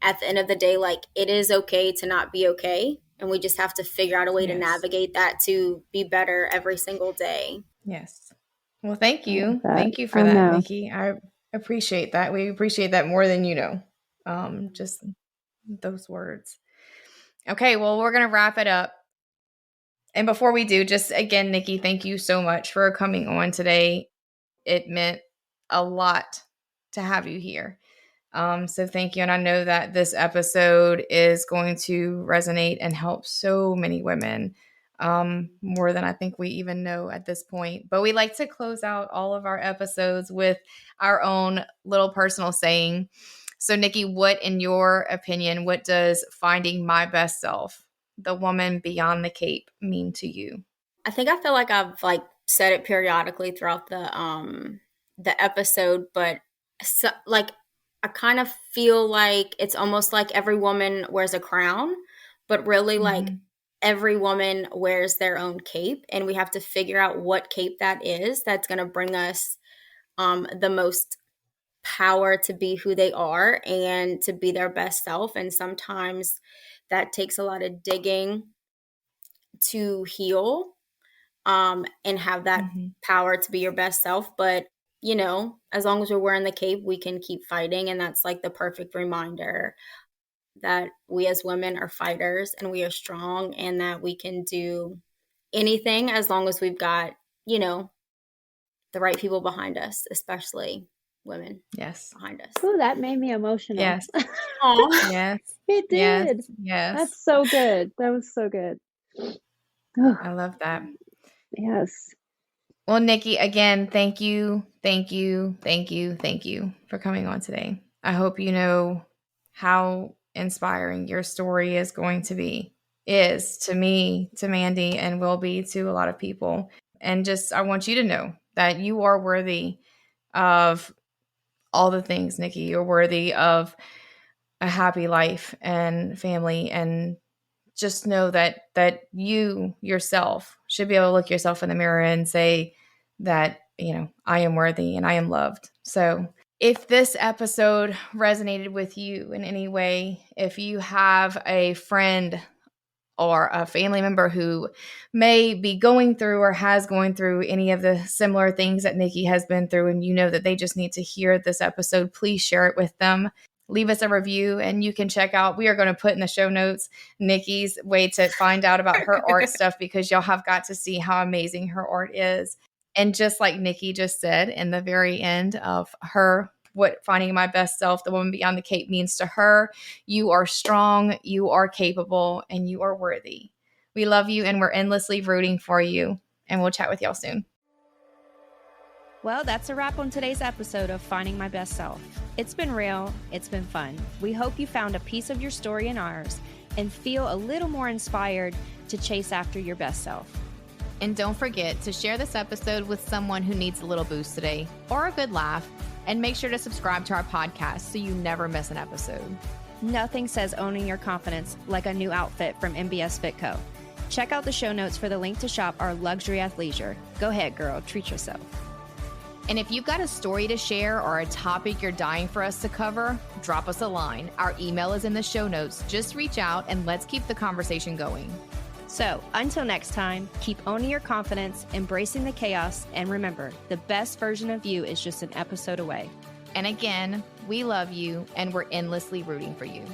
at the end of the day, like, it is okay to not be okay. And we just have to figure out a way to navigate that to be better every single day. Yes. Well, thank you. Thank you for that, Nikki. I appreciate that. We appreciate that more than you know. Just those words. Okay, well, we're going to wrap it up. And before we do, just again, Nikki, thank you so much for coming on today. It meant a lot to have you here. So thank you. And I know that this episode is going to resonate and help so many women, more than I think we even know at this point. But we like to close out all of our episodes with our own little personal saying. So Nikki, what, in your opinion, what does finding my best self, the woman beyond the cape, mean to you? I feel like I've said it periodically throughout the episode, but so, I kind of feel like it's almost like every woman wears a crown, but really every woman wears their own cape, and we have to figure out what cape that is that's going to bring us the most power to be who they are and to be their best self. And sometimes that takes a lot of digging to heal and have that power to be your best self. But as long as we're wearing the cape, we can keep fighting. And that's like the perfect reminder that we as women are fighters and we are strong, and that we can do anything as long as we've got, the right people behind us, especially women. Yes. Behind us. Oh, that made me emotional. Yes. Yes. It did. Yes. That's so good. That was so good. I love that. Yes. Well, Nikki, again, thank you for coming on today. I hope you know how inspiring your story is going to be, is to me, to Mandy, and will be to a lot of people. And just, I want you to know that you are worthy of all the things, Nikki. You're worthy of a happy life and family, and just know that you yourself should be able to look yourself in the mirror and say that, I am worthy and I am loved. So if this episode resonated with you in any way, if you have a friend or a family member who may be going through or has going through any of the similar things that Nikki has been through, and you know that they just need to hear this episode, please share it with them. Leave us a review, and you can check out, we are going to put in the show notes Nikki's way to find out about her art stuff, because y'all have got to see how amazing her art is. And just like Nikki just said in the very end of her, what finding my best self, the woman beyond the cape, means to her, you are strong, you are capable, and you are worthy. We love you and we're endlessly rooting for you. And we'll chat with y'all soon. Well, that's a wrap on today's episode of Finding My Best Self. It's been real. It's been fun. We hope you found a piece of your story in ours and feel a little more inspired to chase after your best self. And don't forget to share this episode with someone who needs a little boost today or a good laugh. And make sure to subscribe to our podcast so you never miss an episode. Nothing says owning your confidence like a new outfit from MBS Fit Co. Check out the show notes for the link to shop our luxury athleisure. Go ahead, girl. Treat yourself. And if you've got a story to share or a topic you're dying for us to cover, drop us a line. Our email is in the show notes. Just reach out and let's keep the conversation going. So until next time, keep owning your confidence, embracing the chaos, and remember, the best version of you is just an episode away. And again, we love you and we're endlessly rooting for you.